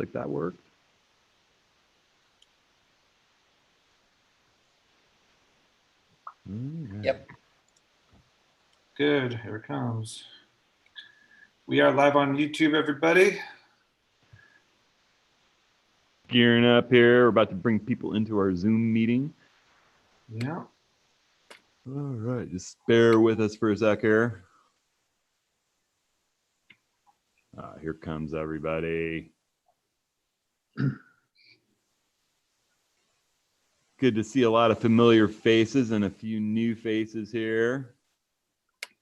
like that worked. Right. Yep. Good. Here it comes. We are live on YouTube, everybody. Gearing up here. We're about to bring people into our Zoom meeting. Yeah. All right. Just bear with us for a sec here. Here comes everybody. Good to see a lot of familiar faces and a few new faces here.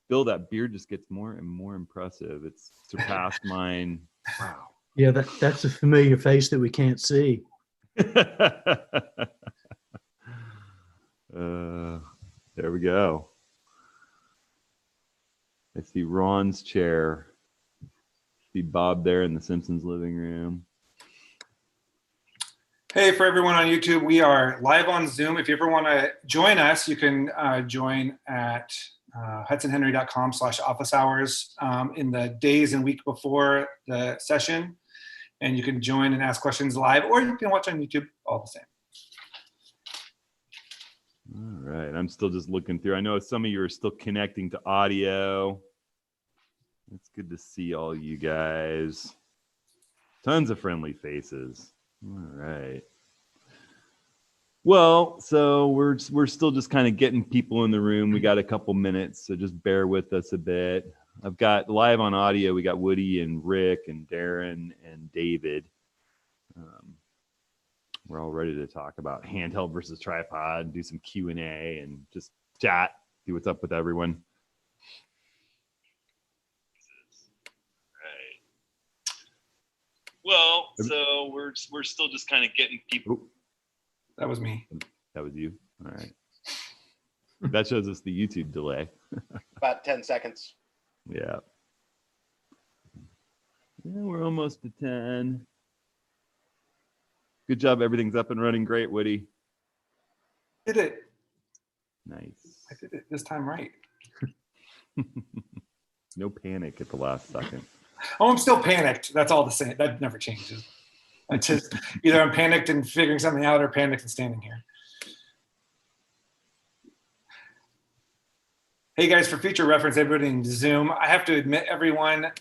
Bill, that beard just gets more and more impressive. It's surpassed mine. Wow. Yeah, that's a familiar face that we can't see. There we go. I see Ron's chair. See Bob there in the Simpsons living room. Hey, for everyone on YouTube, we are live on Zoom. If you ever want to join us, you can join at hudsonhenry.com/office hours in the days and week before the session. And you can join and ask questions live, or you can watch on YouTube, all the same. All right, I'm still just looking through. I know some of you are still connecting to audio. It's good to see all you guys. Tons of friendly faces. All right. Well, so we're still just kind of getting people in the room. We got a couple minutes, so just bear with us a bit. I've got live on audio. We got Woody and Rick and Darren and David. We're all ready to talk about handheld versus tripod, do some Q&A, and just chat, see what's up with everyone. Right. Well, so we're still just kind of getting people. Ooh, that was me. That was you. All right. That shows us the YouTube delay. About 10 seconds. Yeah. Yeah, we're almost to 10. Good job. Everything's up and running great, Woody. Did it. Nice. I did it this time right. No panic at the last second. Oh, I'm still panicked. That's all the same. That never changes. I just either I'm panicked and figuring something out or panicked and standing here. Hey guys, for future reference, everybody in Zoom, I have to admit everyone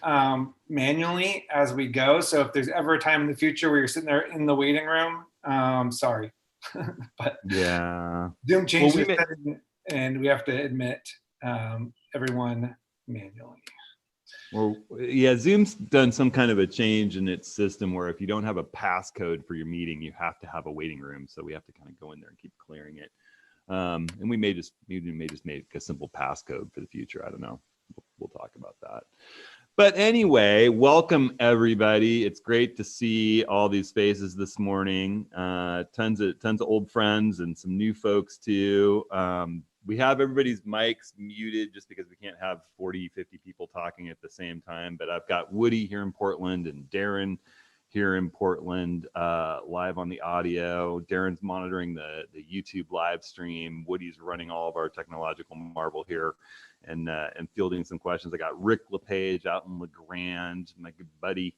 manually as we go. So if there's ever a time in the future where you're sitting there in the waiting room, sorry. But yeah, Zoom changed and we have to admit everyone manually. Well, yeah, Zoom's done some kind of a change in its system where if you don't have a passcode for your meeting, you have to have a waiting room. So we have to kind of go in there and keep clearing it. And we may just make a simple passcode for the future. I don't know. We'll talk about that. But anyway, welcome everybody. It's great to see all these faces this morning. Tons of old friends and some new folks too. We have everybody's mics muted just because we can't have 40, 50 people talking at the same time. But I've got Woody here in Portland and Darren here in Portland, live on the audio. Darren's monitoring the YouTube live stream. Woody's running all of our technological marvel here and fielding some questions. I got Rick LePage out in LeGrand, my good buddy,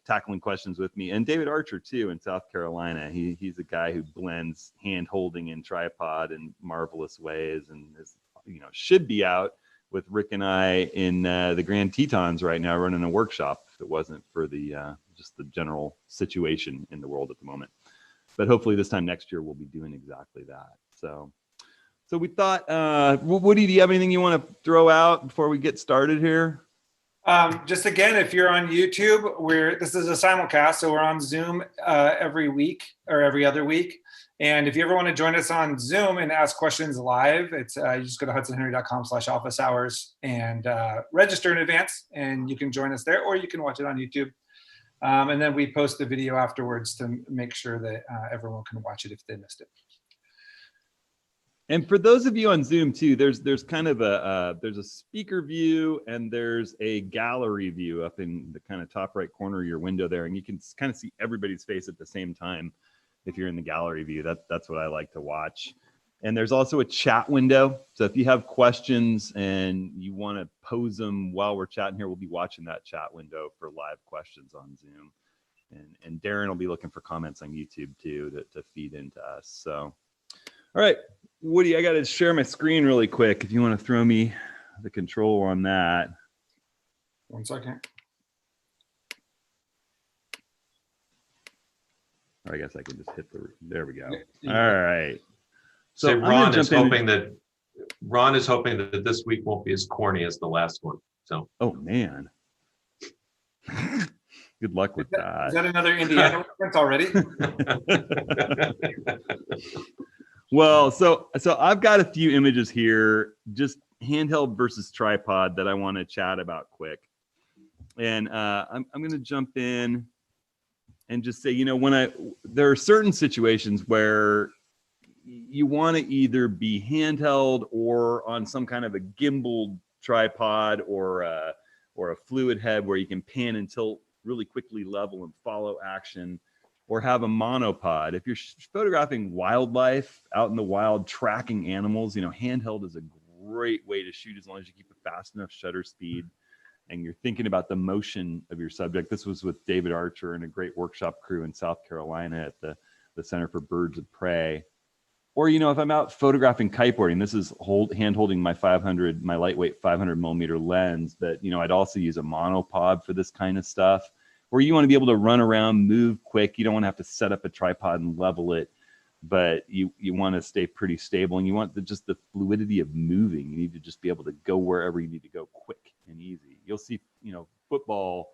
tackling questions with me, and David Archer too in South Carolina. He's a guy who blends hand holding and tripod in marvelous ways, and is, should be out with Rick and I in the Grand Tetons right now running a workshop if it wasn't for the just the general situation in the world at the moment. But hopefully this time next year we'll be doing exactly that. So we thought, Woody, do you have anything you want to throw out before we get started here? Just again, if you're on YouTube, this is a simulcast, so we're on Zoom every week or every other week. And if you ever want to join us on Zoom and ask questions live, it's you just go to hudsonhenry.com/office hours and register in advance, and you can join us there, or you can watch it on YouTube. And then we post the video afterwards to make sure that everyone can watch it if they missed it. And for those of you on Zoom too, there's kind of there's a speaker view and there's a gallery view up in the kind of top right corner of your window there, and you can kind of see everybody's face at the same time if you're in the gallery view. That's what I like to watch. And there's also a chat window. So if you have questions and you want to pose them while we're chatting here, we'll be watching that chat window for live questions on Zoom. And Darren will be looking for comments on YouTube too to feed into us. So, all right, Woody, I got to share my screen really quick. If you want to throw me the control on that. 1 second. Or I guess I can just hit there we go. Yeah. All right. So I'm Ron gonna is jump in. hoping that this week won't be as corny as the last one. So Oh man. Good luck with Is that. that another Indiana reference already? Well, so I've got a few images here, just handheld versus tripod, that I want to chat about quick. And I'm going to jump in and just say, there are certain situations where you want to either be handheld or on some kind of a gimbaled tripod or a fluid head where you can pan and tilt really quickly, level and follow action, or have a monopod. If you're photographing wildlife out in the wild, tracking animals, handheld is a great way to shoot as long as you keep a fast enough shutter speed and you're thinking about the motion of your subject. This was with David Archer and a great workshop crew in South Carolina at the Center for Birds of Prey. Or, if I'm out photographing kiteboarding, this is hand holding my lightweight 500 millimeter lens, but, I'd also use a monopod for this kind of stuff, where you want to be able to run around, move quick. You don't want to have to set up a tripod and level it, but you want to stay pretty stable, and you want just the fluidity of moving. You need to just be able to go wherever you need to go quick and easy. You'll see, football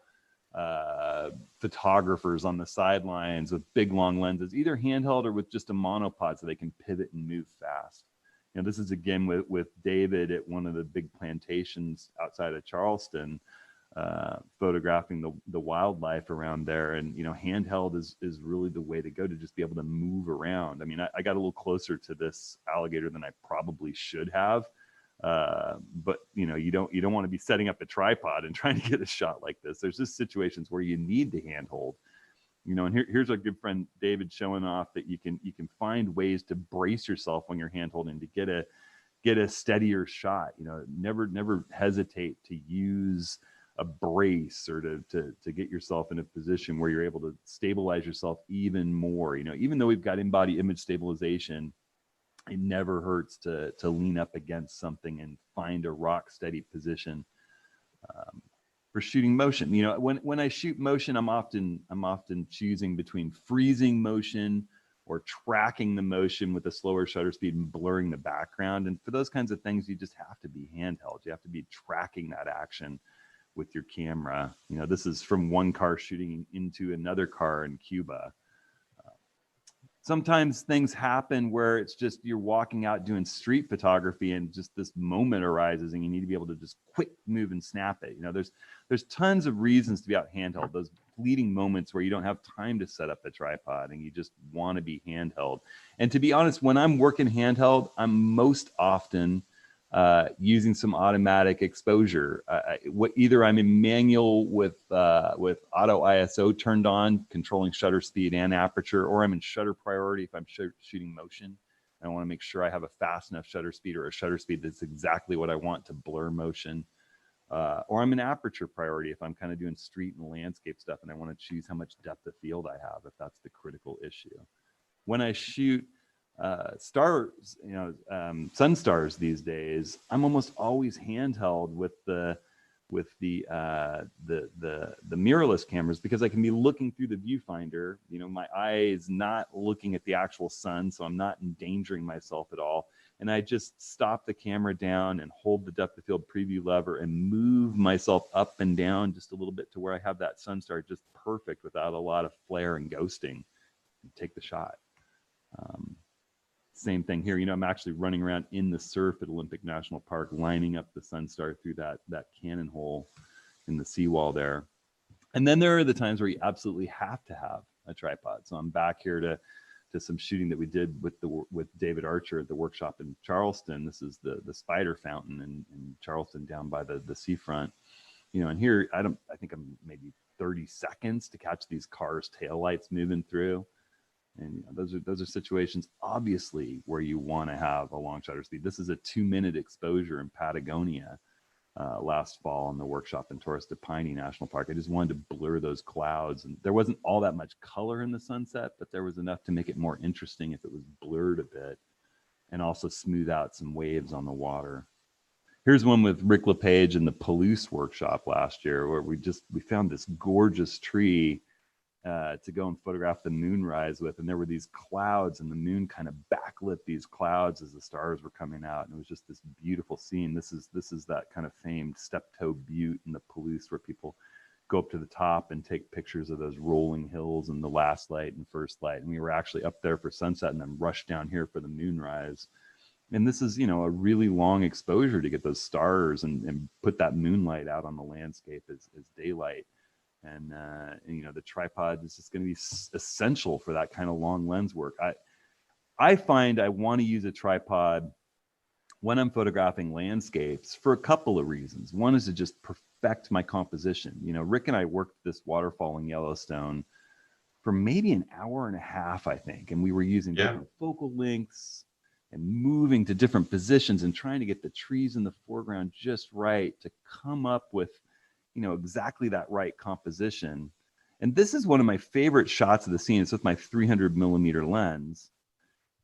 photographers on the sidelines with big long lenses, either handheld or with just a monopod, so they can pivot and move fast. This is again with David at one of the big plantations outside of Charleston, photographing the wildlife around there. And handheld is really the way to go, to just be able to move around. I mean, I got a little closer to this alligator than I probably should have. But you don't want to be setting up a tripod and trying to get a shot like this. There's just situations where you need to handhold, and here's our good friend David showing off that you can find ways to brace yourself when you're handholding to get a steadier shot. Never hesitate to use a brace or to get yourself in a position where you're able to stabilize yourself even more. Even though we've got in-body image stabilization, it never hurts to lean up against something and find a rock steady position for shooting motion. When I shoot motion, I'm often choosing between freezing motion or tracking the motion with a slower shutter speed and blurring the background. And for those kinds of things, you just have to be handheld. You have to be tracking that action with your camera. This is from one car shooting into another car in Cuba. Sometimes things happen where it's just you're walking out doing street photography and just this moment arises and you need to be able to just quick move and snap it. There's tons of reasons to be out handheld, those fleeting moments where you don't have time to set up a tripod and you just want to be handheld. And to be honest, when I'm working handheld, I'm most often using some automatic exposure. Either I'm in manual with auto ISO turned on, controlling shutter speed and aperture, or I'm in shutter priority if I'm shooting motion. I want to make sure I have a fast enough shutter speed or a shutter speed that's exactly what I want to blur motion. Or I'm in aperture priority if I'm kind of doing street and landscape stuff and I want to choose how much depth of field I have, if that's the critical issue. When I shoot stars, sun stars these days, I'm almost always handheld with the mirrorless cameras, because I can be looking through the viewfinder. My eye is not looking at the actual sun, so I'm not endangering myself at all. And I just stop the camera down and hold the depth of field preview lever and move myself up and down just a little bit to where I have that sun star just perfect without a lot of flare and ghosting, and take the shot. Same thing here. I'm actually running around in the surf at Olympic National Park, lining up the sun star through that cannon hole in the seawall there. And then there are the times where you absolutely have to have a tripod. So I'm back here to some shooting that we did with David Archer at the workshop in Charleston. This is the Spider Fountain in Charleston, down by the seafront. And here I think I'm maybe 30 seconds to catch these cars' taillights moving through. And those are situations obviously where you want to have a long shutter speed. This is a 2-minute exposure in Patagonia, last fall in the workshop in Torres de Paine National Park. I just wanted to blur those clouds, and there wasn't all that much color in the sunset, but there was enough to make it more interesting if it was blurred a bit, and also smooth out some waves on the water. Here's one with Rick LePage in the Palouse workshop last year, where we found this gorgeous tree to go and photograph the moonrise with, and there were these clouds, and the moon kind of backlit these clouds as the stars were coming out, and it was just this beautiful scene. This is that kind of famed Steptoe Butte in the Palouse, where people go up to the top and take pictures of those rolling hills and the last light and first light. And we were actually up there for sunset and then rushed down here for the moonrise. And this is, a really long exposure to get those stars and put that moonlight out on the landscape as daylight. And the tripod is just going to be essential for that kind of long lens work. I find I want to use a tripod when I'm photographing landscapes for a couple of reasons. One is to just perfect my composition. Rick and I worked this waterfall in Yellowstone for maybe an hour and a half, I think. And we were using different focal lengths and moving to different positions and trying to get the trees in the foreground just right to come up with, exactly that right composition. And this is one of my favorite shots of the scene. It's with my 300 millimeter lens.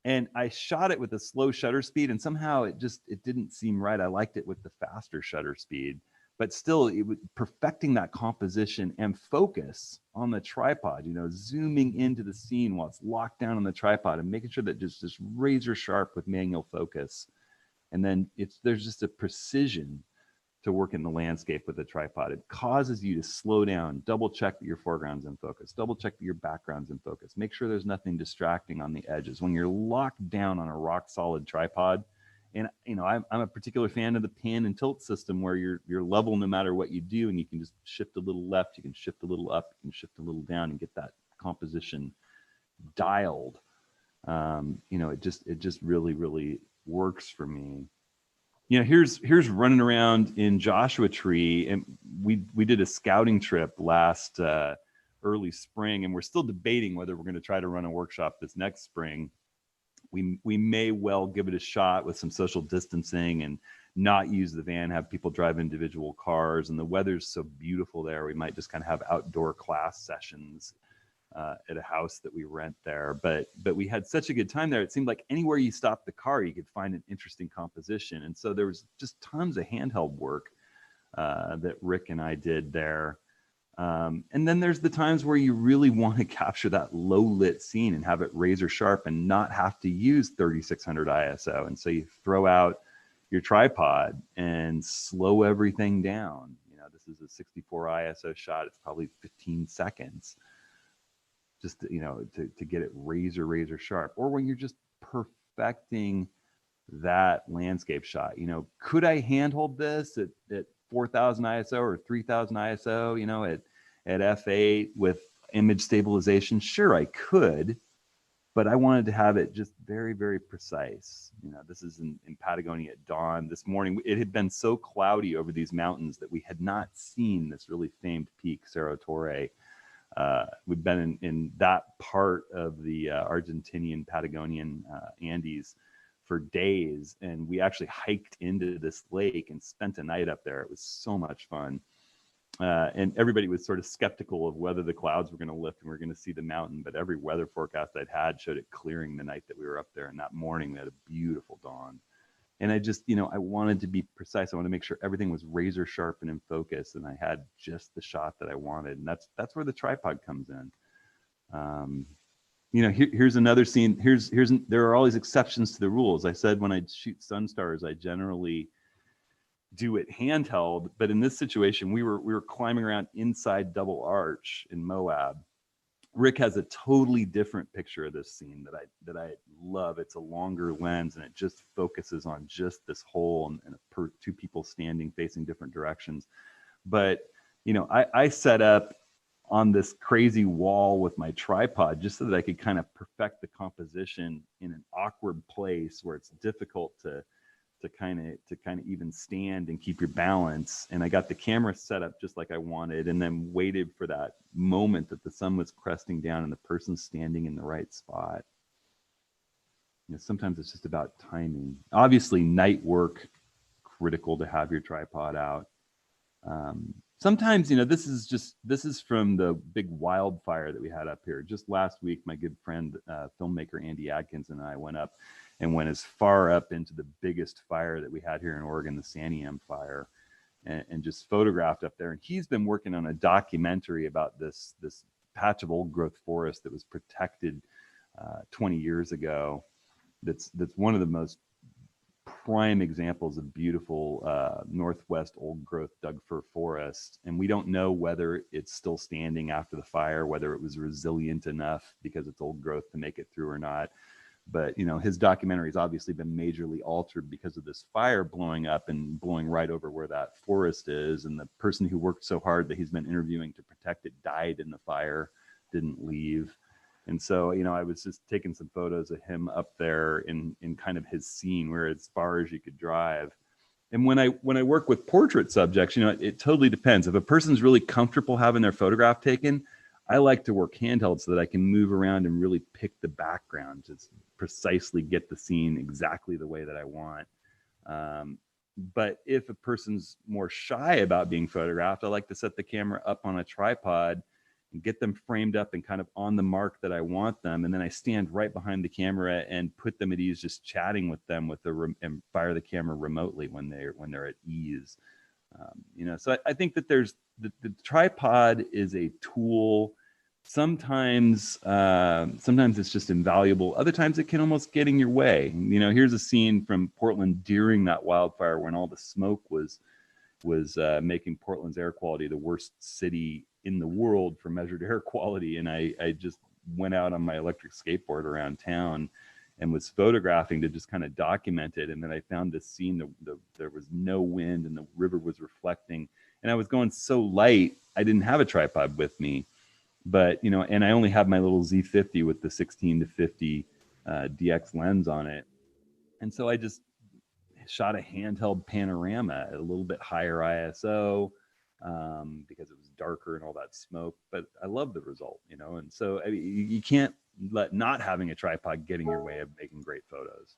And I shot it with a slow shutter speed, and somehow it didn't seem right. I liked it with the faster shutter speed, but still perfecting that composition and focus on the tripod, zooming into the scene while it's locked down on the tripod and making sure that just razor sharp with manual focus. And then there's just a precision to work in the landscape with a tripod. It causes you to slow down, double check that your foreground's in focus, double check that your background's in focus, make sure there's nothing distracting on the edges. When you're locked down on a rock solid tripod, and I'm a particular fan of the pan and tilt system where you're level no matter what you do, and you can just shift a little left, you can shift a little up, you can shift a little down and get that composition dialed. It just really, really works for me. Here's running around in Joshua Tree, and we did a scouting trip last early spring, and we're still debating whether we're going to try to run a workshop this next spring. We may well give it a shot with some social distancing and not use the van, have people drive individual cars, and the weather's so beautiful there. We might just kind of have outdoor class sessions at a house that we rent there. But we had such a good time there. It seemed like anywhere you stopped the car, you could find an interesting composition. And so there was just tons of handheld work that Rick and I did there. And then there's the times where you really want to capture that low lit scene and have it razor sharp and not have to use 3600 ISO. And so you throw out your tripod and slow everything down. This is a 64 ISO shot. It's probably 15 seconds. Just to get it razor sharp, or when you're just perfecting that landscape shot. Could I handhold this at 4,000 ISO or 3,000 ISO? At f8 with image stabilization? Sure, I could, but I wanted to have it just very, very precise. This is in Patagonia at dawn this morning. It had been so cloudy over these mountains that we had not seen this really famed peak, Cerro Torre. We've been in that part of the Argentinian Patagonian Andes for days, and we actually hiked into this lake and spent a night up there. It was so much fun. And everybody was sort of skeptical of whether the clouds were going to lift and we were going to see the mountain, but every weather forecast I'd had showed it clearing the night that we were up there. And that morning we had a beautiful dawn. And I just, I wanted to be precise. I wanted to make sure everything was razor sharp and in focus, and I had just the shot that I wanted. And that's where the tripod comes in. Here's another scene. There are always exceptions to the rules. I said when I shoot sun stars, I generally do it handheld, but in this situation, we were climbing around inside Double Arch in Moab. Rick has a totally different picture of this scene that I love. It's a longer lens, and it just focuses on just this hole and two people standing facing different directions. But I set up on this crazy wall with my tripod just so that I could kind of perfect the composition in an awkward place where it's difficult to kind of even stand and keep your balance. And I got the camera set up just like I wanted, and then waited for that moment that the sun was cresting down and the person's standing in the right spot. Sometimes it's just about timing. Obviously, night work critical to have your tripod out. Sometimes, this is from the big wildfire that we had up here. Just last week, my good friend, filmmaker Andy Adkins and I went up and went as far up into the biggest fire that we had here in Oregon, the Santiam fire, and just photographed up there. And he's been working on a documentary about this patch of old growth forest that was protected 20 years ago. That's one of the most prime examples of beautiful northwest old growth Doug fir forest. And we don't know whether it's still standing after the fire, whether it was resilient enough because it's old growth to make it through or not. But his documentary has obviously been majorly altered because of this fire blowing up and blowing right over where that forest is. And the person who worked so hard that he's been interviewing to protect it died in the fire, didn't leave. And so, I was just taking some photos of him up there in kind of his scene where as far as you could drive. And when I work with portrait subjects, it totally depends. If a person's really comfortable having their photograph taken, I like to work handheld so that I can move around and really pick the background to precisely get the scene exactly the way that I want. But if a person's more shy about being photographed, I like to set the camera up on a tripod and get them framed up and kind of on the mark that I want them. And then I stand right behind the camera and put them at ease, just chatting with them and fire the camera remotely when they're at ease. So I think that there's the tripod is a tool. Sometimes it's just invaluable. Other times it can almost get in your way. Here's a scene from Portland during that wildfire when all the smoke was making Portland's air quality the worst city in the world for measured air quality. And I just went out on my electric skateboard around town and was photographing to just kind of document it. And then I found this scene that there was no wind and the river was reflecting. And I was going so light, I didn't have a tripod with me. But, and I only have my little Z50 with the 16-50 DX lens on it. And so I just shot a handheld panorama at a little bit higher ISO because it was darker and all that smoke. But I love the result, and so you can't let not having a tripod get in your way of making great photos.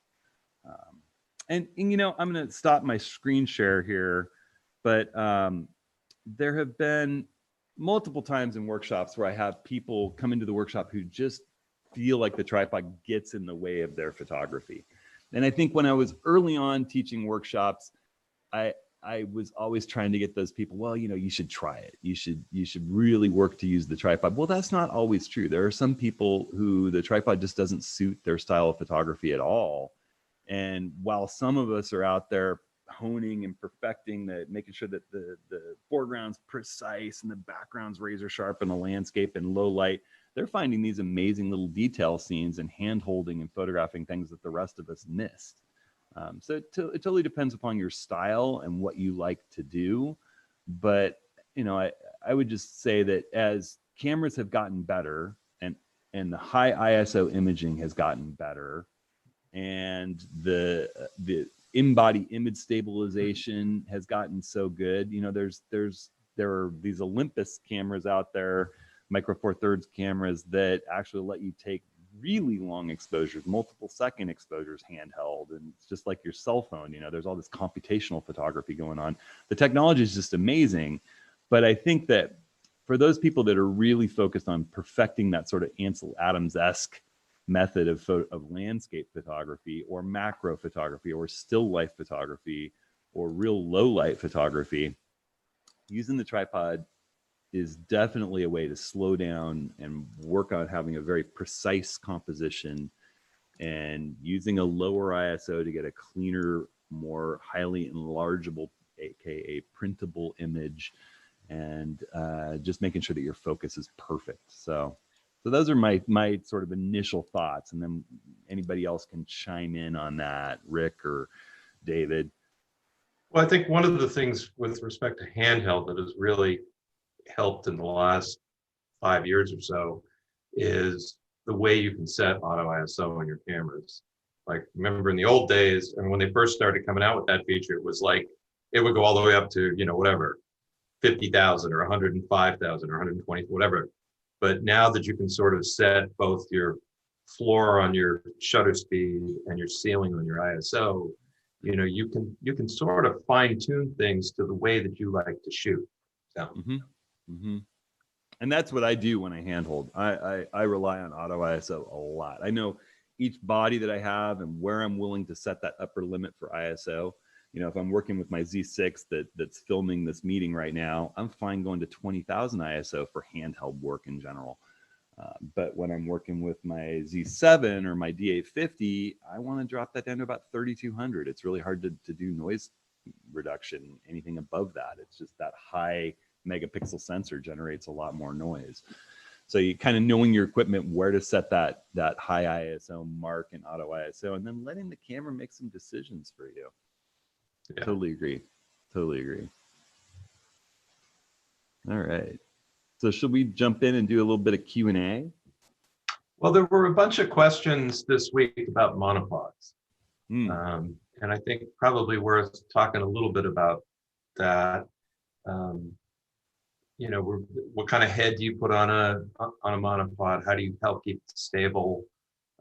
And I'm going to stop my screen share here, but there have been multiple times in workshops where I have people come into the workshop who just feel like the tripod gets in the way of their photography. And I think when I was early on teaching workshops, I was always trying to get those people, well, you should try it. You should really work to use the tripod. Well, that's not always true. There are some people who the tripod just doesn't suit their style of photography at all. And while some of us are out there honing and perfecting making sure that the foreground's precise and the background's razor sharp in the landscape and low light, they're finding these amazing little detail scenes and hand holding and photographing things that the rest of us missed. So it totally depends upon your style and what you like to do. But, I would just say that as cameras have gotten better and the high ISO imaging has gotten better and the in-body image stabilization has gotten so good, there are these Olympus cameras out there, Micro Four Thirds cameras that actually let you take really long exposures, multiple second exposures handheld. And it's just like your cell phone, there's all this computational photography going on. The technology is just amazing. But I think that for those people that are really focused on perfecting that sort of Ansel Adams-esque method of landscape photography or macro photography or still life photography or real low light photography, using the tripod is definitely a way to slow down and work on having a very precise composition and using a lower ISO to get a cleaner, more highly enlargeable, aka printable image, and just making sure that your focus is perfect. So those are my sort of initial thoughts, and then anybody else can chime in on that, Rick or David. Well, I think one of the things with respect to handheld that has really helped in the last 5 years or so is the way you can set auto ISO on your cameras. Like, remember in the old days, and when they first started coming out with that feature, it was like, it would go all the way up to, whatever, 50,000 or 105,000 or 120, whatever. But now that you can sort of set both your floor on your shutter speed and your ceiling on your ISO, you can sort of fine tune things to the way that you like to shoot. So. And that's what I do when I handhold. I rely on auto ISO a lot. I know each body that I have and where I'm willing to set that upper limit for ISO. If I'm working with my Z6 that's filming this meeting right now, I'm fine going to 20,000 ISO for handheld work in general. But when I'm working with my Z7 or my D850, I want to drop that down to about 3,200. It's really hard to do noise reduction, anything above that. It's just that high megapixel sensor generates a lot more noise. So you kind of knowing your equipment, where to set that high ISO mark in auto ISO, and then letting the camera make some decisions for you. Yeah. Totally agree. All right. So should we jump in and do a little bit of Q&A? Well, there were a bunch of questions this week about monopods. And I think probably worth talking a little bit about that. What kind of head do you put on a monopod? How do you help keep it stable?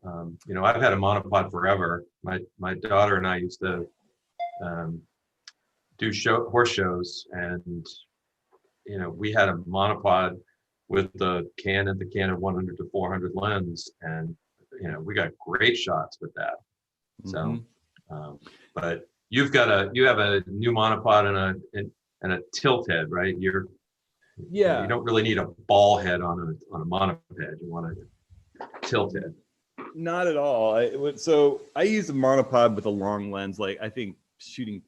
I've had a monopod forever. My daughter and I used to do horse shows, and we had a monopod with the Canon 100 to 400 lens, and we got great shots with that. So, but you have a new monopod and a tilt head, right? You don't really need a ball head on a monopod. You want a tilt head. Not at all. So I use a monopod with a long lens. Like I think shooting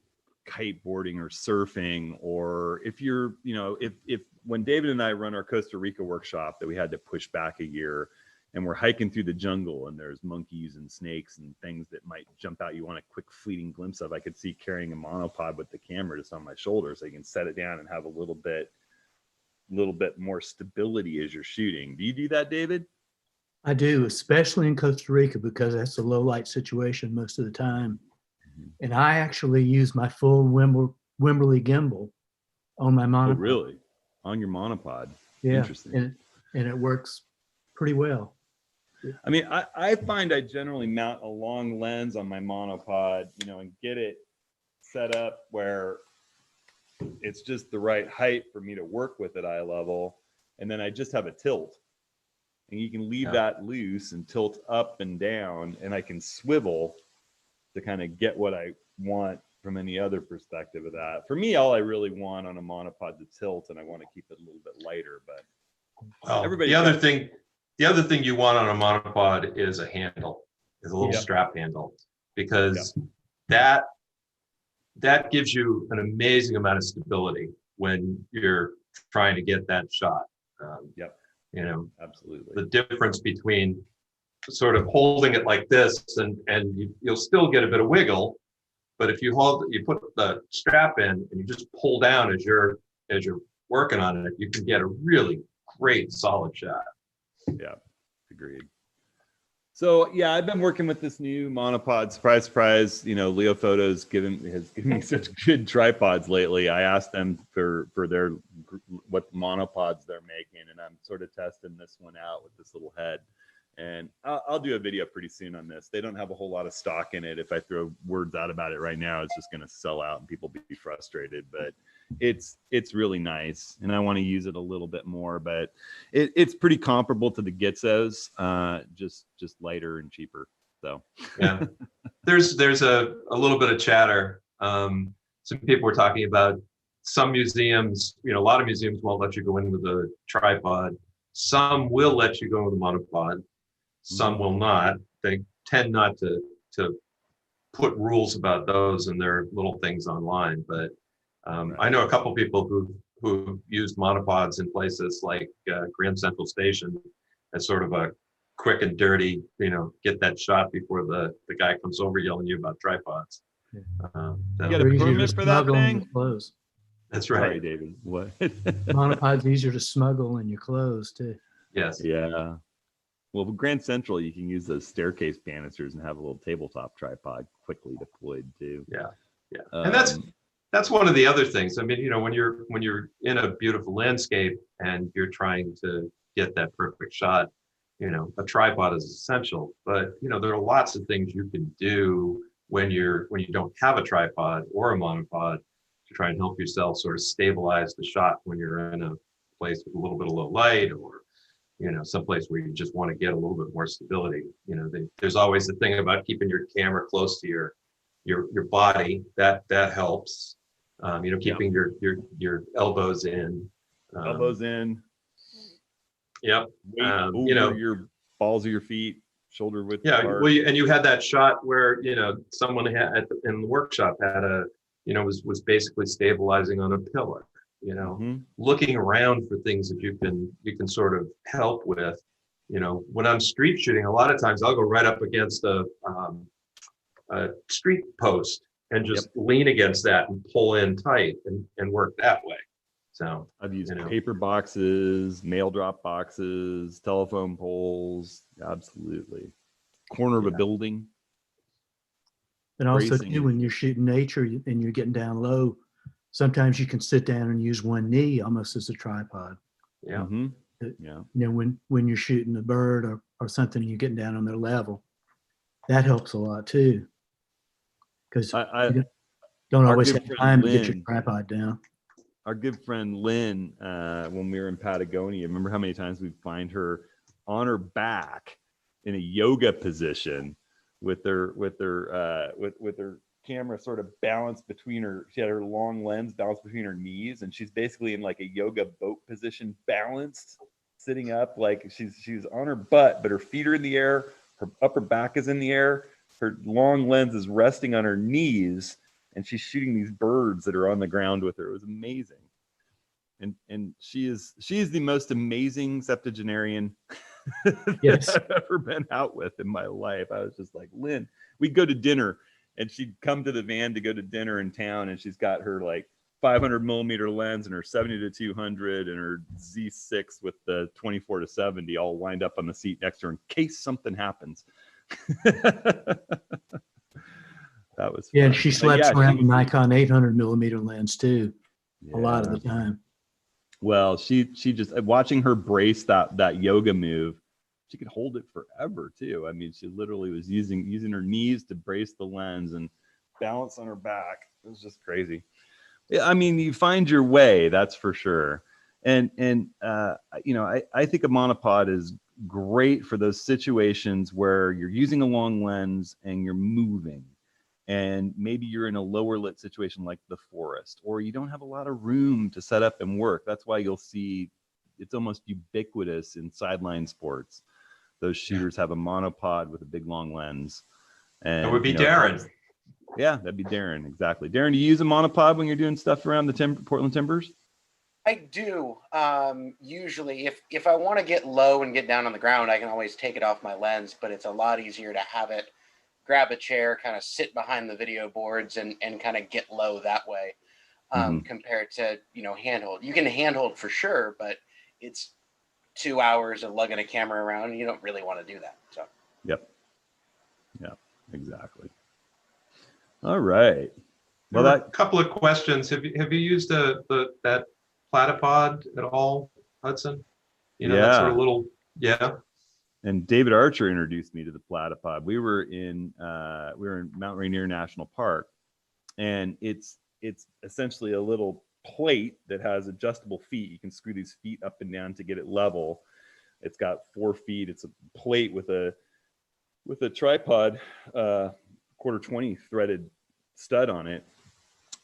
kiteboarding or surfing, or if you're, if when David and I run our Costa Rica workshop that we had to push back a year, and we're hiking through the jungle and there's monkeys and snakes and things that might jump out you want a quick fleeting glimpse of, I could see carrying a monopod with the camera just on my shoulder so you can set it down and have a little bit more stability as you're shooting. Do you do that, David? I do, especially in Costa Rica, because that's a low light situation most of the time. And I actually use my full Wimberley gimbal on my monopod. Oh, really? On your monopod? Yeah. Interesting. And it works pretty well. I mean, I find I generally mount a long lens on my monopod, and get it set up where it's just the right height for me to work with at eye level. And then I just have a tilt. And you can leave that loose and tilt up and down, and I can swivel to kind of get what I want from any other perspective of that. For me, all I really want on a monopod to tilt, and I want to keep it a little bit lighter. But the other thing you want on a monopod is a handle, is a little strap handle, because that gives you an amazing amount of stability when you're trying to get that shot. Absolutely. The difference between sort of holding it like this and you'll still get a bit of wiggle, but if you put the strap in and you just pull down as you're working on it, you can get a really great solid shot. Yeah, agreed. So I've been working with this new monopod. Surprise, surprise! Leo Photos has given me such good tripods lately. I asked them for what monopods they're making, and I'm sort of testing this one out with this little head. And I'll do a video pretty soon on this. They don't have a whole lot of stock in it. If I throw words out about it right now, it's just going to sell out and people be frustrated. But it's really nice, and I want to use it a little bit more. But it's pretty comparable to the Gitzos, just lighter and cheaper. So yeah, there's a little bit of chatter. Some people were talking about some museums. A lot of museums won't let you go in with a tripod. Some will let you go with a monopod. Some will not. They tend not to put rules about those in their little things online. But I know a couple people who used monopods in places like Grand Central Station as sort of a quick and dirty, get that shot before the guy comes over yelling at you about tripods. You got a permit for that thing? That's right. Sorry, David. What? Monopod's easier to smuggle in your clothes too. Yes. Yeah. Well, with Grand Central, you can use those staircase banisters and have a little tabletop tripod quickly deployed too. Yeah. And that's one of the other things. I mean, when you're in a beautiful landscape and you're trying to get that perfect shot, a tripod is essential. But there are lots of things you can do when you don't have a tripod or a monopod to try and help yourself sort of stabilize the shot when you're in a place with a little bit of low light, or someplace where you just want to get a little bit more stability. There's always the thing about keeping your camera close to your body that helps. Keeping your elbows in. Elbows in. Yep. Weight over your balls of your feet, shoulder width. Yeah. apart. Well, and you had that shot where someone in the workshop had was basically stabilizing on a pillar. Looking around for things that you can sort of help with. When I'm street shooting, a lot of times I'll go right up against a street post and just lean against that and pull in tight and work that way. So I've used paper boxes, mail drop boxes, telephone poles. Absolutely. Corner of a building. And also Bracing. too, when you're shooting nature and you're getting down low, sometimes you can sit down and use one knee almost as a tripod. Yeah. Mm-hmm. Yeah. When you're shooting a bird or something, and you're getting down on their level, that helps a lot too. Because you don't always have time to get your tripod down. Our good friend Lynn, when we were in Patagonia, remember how many times we'd find her on her back in a yoga position with her camera sort of balanced between her. She had her long lens balanced between her knees, and she's basically in like a yoga boat position, balanced, sitting up like she's on her butt, but her feet are in the air, her upper back is in the air, her long lens is resting on her knees, and she's shooting these birds that are on the ground with her. It was amazing. And she is the most amazing septuagenarian Yes. that I've ever been out with in my life. I was just like, Lynn, we'd go to dinner and she'd come to the van to go to dinner in town, and she's got her like 500 millimeter lens and her 70-200 and her Z6 with the 24-70 all lined up on the seat next to her in case something happens. That was fun. And she slept around the Nikon 800 millimeter lens too, a lot of the time. Well, she just, watching her brace that yoga move, she could hold it forever too. I mean, she literally was using her knees to brace the lens and balance on her back. It was just crazy. Yeah, I mean, you find your way, that's for sure. And I think a monopod is great for those situations where you're using a long lens and you're moving, and maybe you're in a lower lit situation like the forest, or you don't have a lot of room to set up and work. That's why you'll see it's almost ubiquitous in sideline sports. Those shooters have a monopod with a big long lens. And that would be Darren. Yeah, that'd be Darren. Exactly. Darren, do you use a monopod when you're doing stuff around the Portland Timbers? I do. Usually, if I want to get low and get down on the ground, I can always take it off my lens, but it's a lot easier to have it grab a chair, kind of sit behind the video boards and kind of get low that way, compared to, handhold. You can handhold for sure, but it's 2 hours of lugging a camera around, and you don't really want to do that. So. Yep. Yeah, exactly. All right. Well, a couple of questions. Have you used that platypod at all, Hudson? That sort of little, And David Archer introduced me to the platypod. We were in Mount Rainier National Park, and it's essentially a little plate that has adjustable feet. You can screw these feet up and down to get it level. It's got 4 feet. It's a plate with a tripod, 1/4-20 threaded stud on it,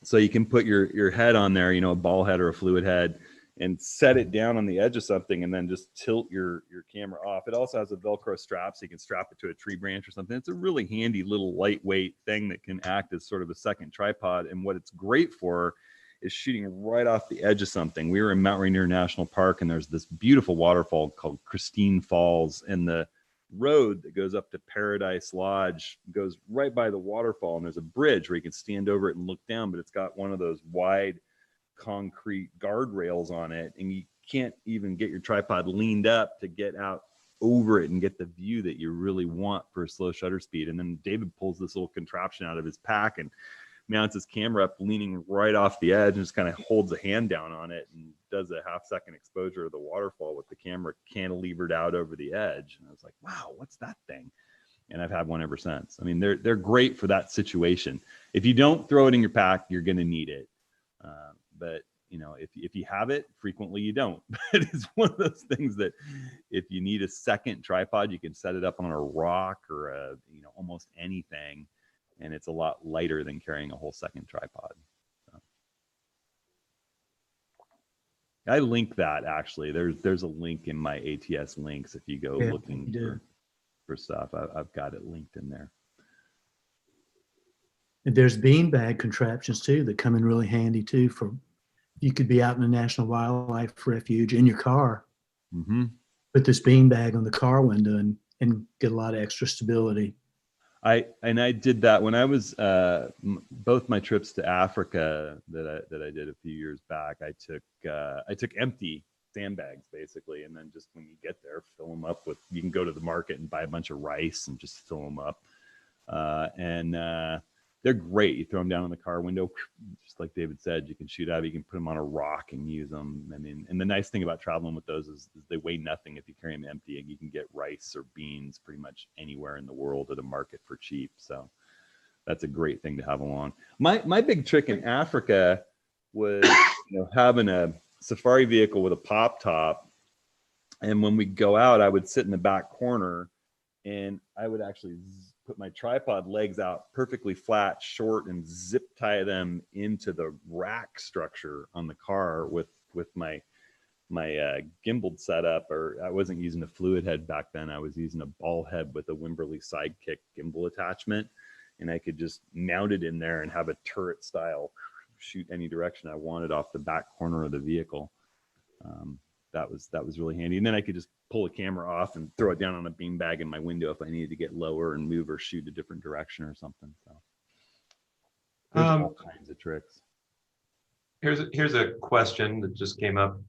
so you can put your head on there, a ball head or a fluid head, and set it down on the edge of something, and then just tilt your camera off. It also has a Velcro strap, so you can strap it to a tree branch or something. It's a really handy little lightweight thing that can act as sort of a second tripod. And what it's great for is shooting right off the edge of something. We were in Mount Rainier National Park, and there's this beautiful waterfall called Christine Falls, and the road that goes up to Paradise Lodge goes right by the waterfall, and there's a bridge where you can stand over it and look down, but it's got one of those wide concrete guardrails on it, and you can't even get your tripod leaned up to get out over it and get the view that you really want for a slow shutter speed. And then David pulls this little contraption out of his pack and mounts his camera up, leaning right off the edge, and just kind of holds a hand down on it and does a 1/2-second exposure of the waterfall with the camera cantilevered out over the edge. And I was like, wow, what's that thing? and I've had one ever since. I mean, they're great for that situation. If you don't throw it in your pack, you're going to need it. But you know, if you have it, frequently you don't. But it's one of those things that if you need a second tripod, you can set it up on a rock or a, you know, almost anything, and it's a lot lighter than carrying a whole second tripod. So. I link that actually. There's a link in my ATS links if you go looking for stuff. I've got it linked in there. And there's beanbag contraptions too that come in really handy too. For you could be out in a national wildlife refuge in your car, put this beanbag on the car window and get a lot of extra stability. I did that when I was both my trips to Africa that I did a few years back. I took empty sandbags basically, and then just when you get there, fill them up with. You can go to the market and buy a bunch of rice and just fill them up, and they're great. You throw them down on the car window, just like David said. You can shoot out. You can put them on a rock and use them. I mean, and the nice thing about traveling with those is they weigh nothing if you carry them empty, and you can get rice or beans pretty much anywhere in the world at a market for cheap. So that's a great thing to have along. My big trick in Africa was, you know, having a safari vehicle with a pop top, and when we go out, I would sit in the back corner, and I would actually put my tripod legs out perfectly flat, short, and zip tie them into the rack structure on the car with my gimbal setup. Or I wasn't using a fluid head back then. I was using a ball head with a Wimberley Sidekick gimbal attachment, and I could just mount it in there and have a turret style shoot any direction I wanted off the back corner of the vehicle. That was really handy. And then I could just pull the camera off and throw it down on a beanbag in my window if I needed to get lower and move or shoot a different direction or something. So there's all kinds of tricks. Here's a question that just came up.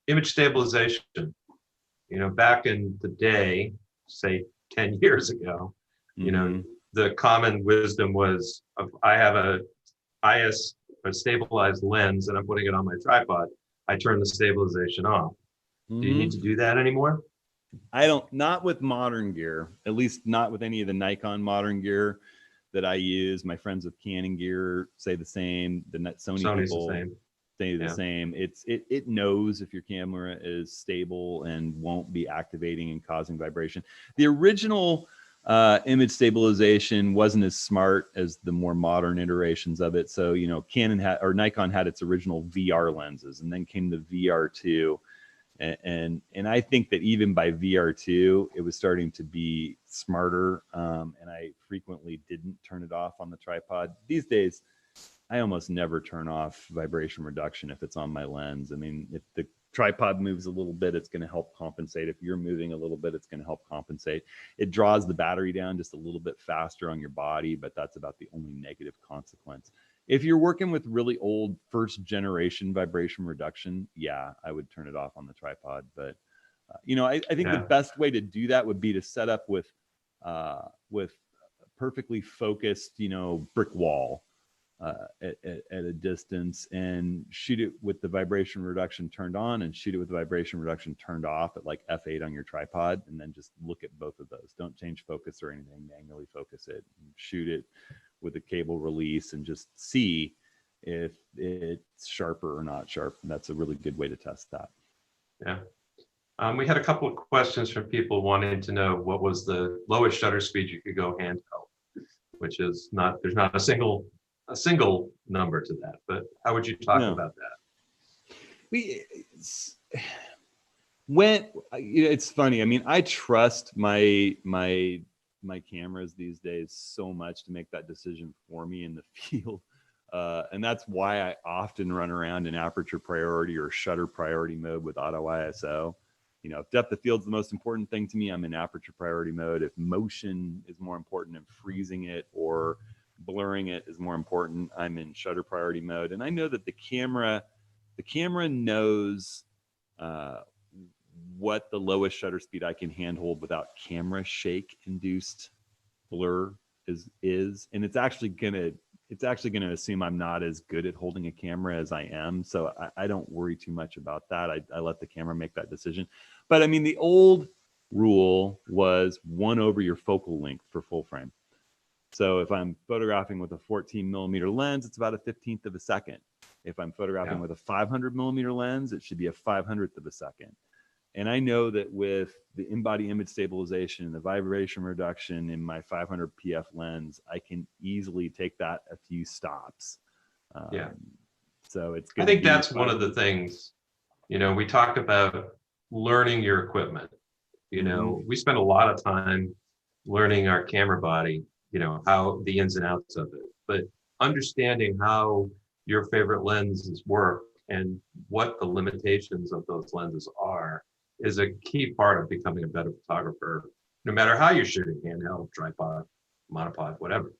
Image stabilization. You know, back in the day, say 10 years ago, you know, the common wisdom was, I have a stabilized lens and I'm putting it on my tripod, I turn the stabilization off. Do you need to do that anymore? I don't, not with modern gear, at least not with any of the Nikon modern gear that I use. My friends with Canon gear say the same. The Sony people say the same. It knows if your camera is stable and won't be activating and causing vibration. The original image stabilization wasn't as smart as the more modern iterations of it. So, you know, Nikon had its original VR lenses, and then came the VR2. And I think that even by VR2, it was starting to be smarter. And I frequently didn't turn it off on the tripod. These days, I almost never turn off vibration reduction if it's on my lens. I mean, if the tripod moves a little bit, it's going to help compensate. If you're moving a little bit, it's going to help compensate. It draws the battery down just a little bit faster on your body, but that's about the only negative consequence. If you're working with really old first generation vibration reduction, yeah, I would turn it off on the tripod. But you know, I think the best way to do that would be to set up with perfectly focused, you know, brick wall at a distance, and shoot it with the vibration reduction turned on and shoot it with the vibration reduction turned off at like f8 on your tripod, and then just look at both of those. Don't change focus or anything, manually focus it, and shoot it with a cable release and just see if it's sharper or not sharp. And that's a really good way to test that. Yeah. We had a couple of questions from people wanting to know what was the lowest shutter speed you could go handheld, which is not, there's not a single number to that, but how would you talk about that? It's funny. I mean, I trust my cameras these days so much to make that decision for me in the field. And that's why I often run around in aperture priority or shutter priority mode with auto ISO. You know, if depth of field is the most important thing to me, I'm in aperture priority mode. If motion is more important and freezing it or blurring it is more important, I'm in shutter priority mode. And I know that the camera knows what the lowest shutter speed I can handhold without camera shake induced blur is, and it's actually gonna assume I'm not as good at holding a camera as I am. So I don't worry too much about that. I let the camera make that decision. But I mean, the old rule was 1 over your focal length for full frame. So if I'm photographing with a 14 millimeter lens, it's about a 15th of a second. If I'm photographing with a 500 millimeter lens, it should be a 500th of a second. And I know that with the in-body image stabilization and the vibration reduction in my 500 PF lens, I can easily take that a few stops. So it's I think that's one of the things, you know, we talk about learning your equipment. You know, we spend a lot of time learning our camera body, you know, how the ins and outs of it, but understanding how your favorite lenses work and what the limitations of those lenses are is a key part of becoming a better photographer, no matter how you're shooting, handheld, tripod, monopod, whatever.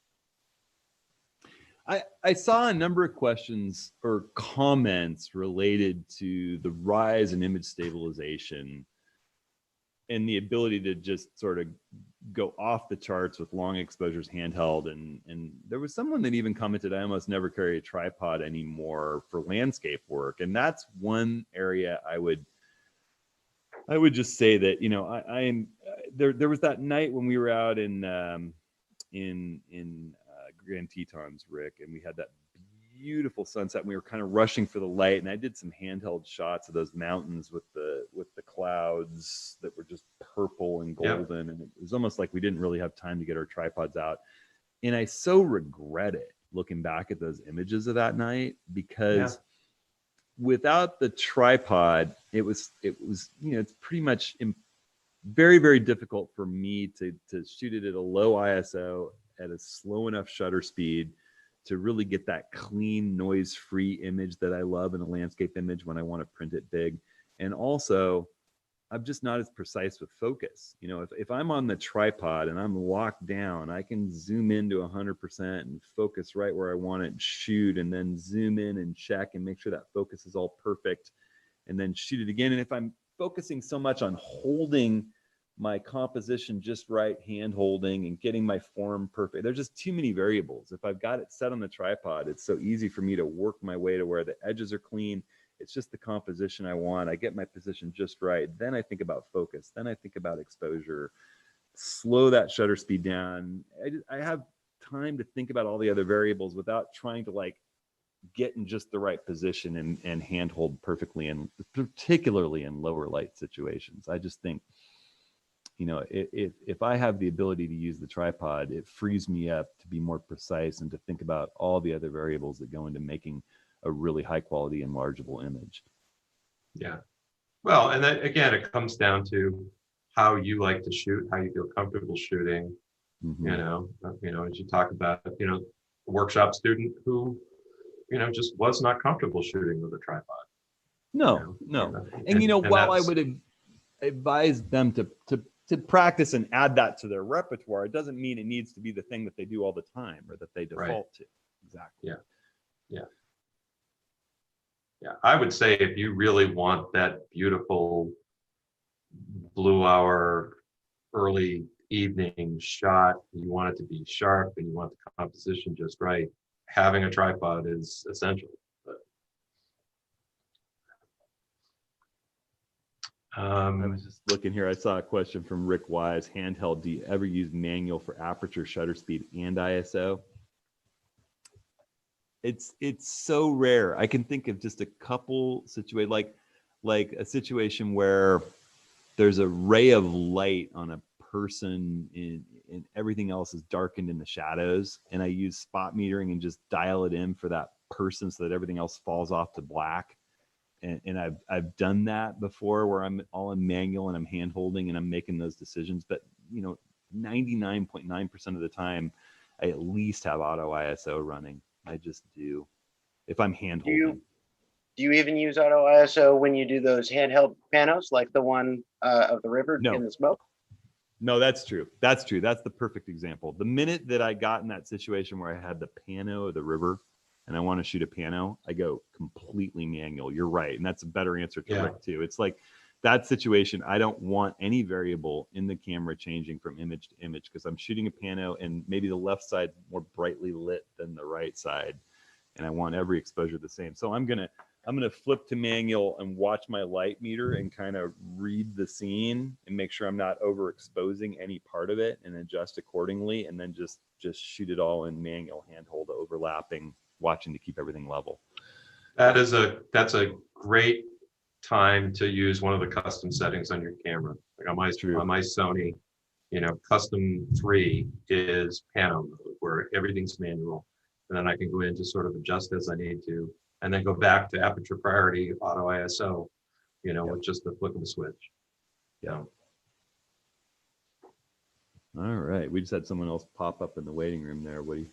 I saw a number of questions or comments related to the rise in image stabilization and the ability to just sort of go off the charts with long exposures handheld. And there was someone that even commented, I almost never carry a tripod anymore for landscape work. And that's one area I would just say that, you know, I am there was that night when we were out in Grand Tetons, Rick, and we had that beautiful sunset and we were kind of rushing for the light, and I did some handheld shots of those mountains with the clouds that were just purple and golden, and it was almost like we didn't really have time to get our tripods out. And I so regret it looking back at those images of that night, because without the tripod, it was you know, it's pretty much very, very difficult for me to shoot it at a low ISO at a slow enough shutter speed to really get that clean, noise-free image that I love in a landscape image when I want to print it big. And also, I'm just not as precise with focus. You know, if I'm on the tripod and I'm locked down, I can zoom into 100% and focus right where I want it and shoot, and then zoom in and check and make sure that focus is all perfect, and then shoot it again. And if I'm focusing so much on holding my composition just right, hand holding and getting my form perfect, there's just too many variables. If I've got it set on the tripod, it's so easy for me to work my way to where the edges are clean. It's just the composition I want. I get my position just right. Then I think about focus. Then I think about exposure. Slow that shutter speed down. I have time to think about all the other variables without trying to like get in just the right position and hand hold perfectly, and particularly in lower light situations. I just think, you know, if I have the ability to use the tripod, it frees me up to be more precise and to think about all the other variables that go into making a really high quality enlargeable image. Yeah. Well, and then again, it comes down to how you like to shoot, how you feel comfortable shooting. You know, as you talk about, you know, a workshop student who, you know, just was not comfortable shooting with a tripod. No. And you know, while I would advise them to practice and add that to their repertoire, it doesn't mean it needs to be the thing that they do all the time or that they default to. Exactly. Yeah, I would say if you really want that beautiful blue hour early evening shot, you want it to be sharp and you want the composition just right, having a tripod is essential. I was just looking here. I saw a question from Rick Wise. Handheld, do you ever use manual for aperture, shutter speed, and ISO? It's so rare. I can think of just a couple situations, like a situation where there's a ray of light on a person and everything else is darkened in the shadows, and I use spot metering and just dial it in for that person so that everything else falls off to black. And I've done that before where I'm all in manual and I'm hand holding and I'm making those decisions. But you know, 99.9% of the time, I at least have auto ISO running. I just do. If I'm hand holding. Do you even use auto ISO when you do those handheld panos, like the one of the river in the smoke? No, that's true. That's true. That's the perfect example. The minute that I got in that situation where I had the pano of the river and I want to shoot a pano, I go completely manual. You're right. And that's a better answer to Rick too. It's like that situation, I don't want any variable in the camera changing from image to image because I'm shooting a pano and maybe the left side more brightly lit than the right side. And I want every exposure the same. So I'm gonna I'm going to flip to manual and watch my light meter and kind of read the scene and make sure I'm not overexposing any part of it and adjust accordingly. And then just shoot it all in manual handhold overlapping, watching to keep everything level. That's a great time to use one of the custom settings on your camera. Like on my Sony, custom 3 is pano mode, where everything's manual. And then I can go in to sort of adjust as I need to, and then go back to aperture priority, auto ISO, with just the flick of a switch. Yeah. All right. We just had someone else pop up in the waiting room there, Woody.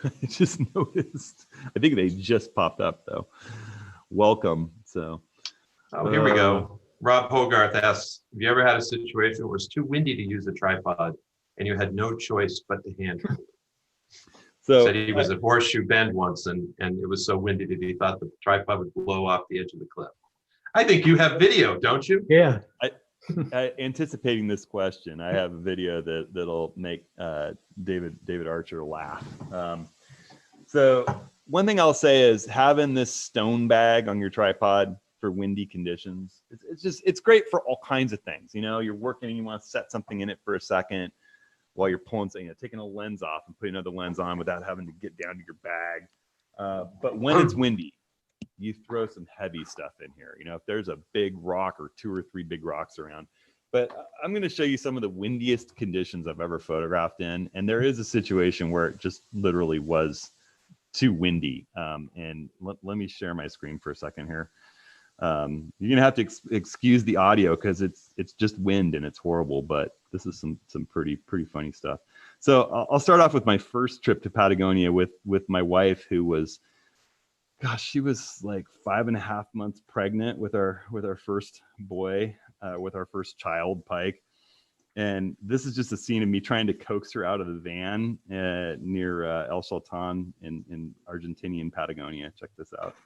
I just noticed. I think they just popped up though. Welcome. So. Oh, here we go. Rob Hogarth asks, have you ever had a situation where it's too windy to use a tripod and you had no choice but to handle it? So said he was at Horseshoe Bend once and it was so windy that he thought the tripod would blow off the edge of the cliff. I think you have video, don't you? Yeah. Anticipating this question, I have a video that'll make David Archer laugh. So one thing I'll say is having this stone bag on your tripod for windy conditions, it's great for all kinds of things. You're working and you want to set something in it for a second while you're pulling, taking a lens off and putting another lens on without having to get down to your bag. But when it's windy, you throw some heavy stuff in here. If there's a big rock or 2 or 3 big rocks around. But I'm going to show you some of the windiest conditions I've ever photographed in. And there is a situation where it just literally was too windy. And let me share my screen for a second here. You're going to have to excuse the audio because it's just wind and it's horrible, but this is some pretty funny stuff. So I'll start off with my first trip to Patagonia with my wife, who was, she was like 5.5 months pregnant with our first boy, with our first child, Pike. And this is just a scene of me trying to coax her out of the van near El Sultan in Argentinian Patagonia. Check this out.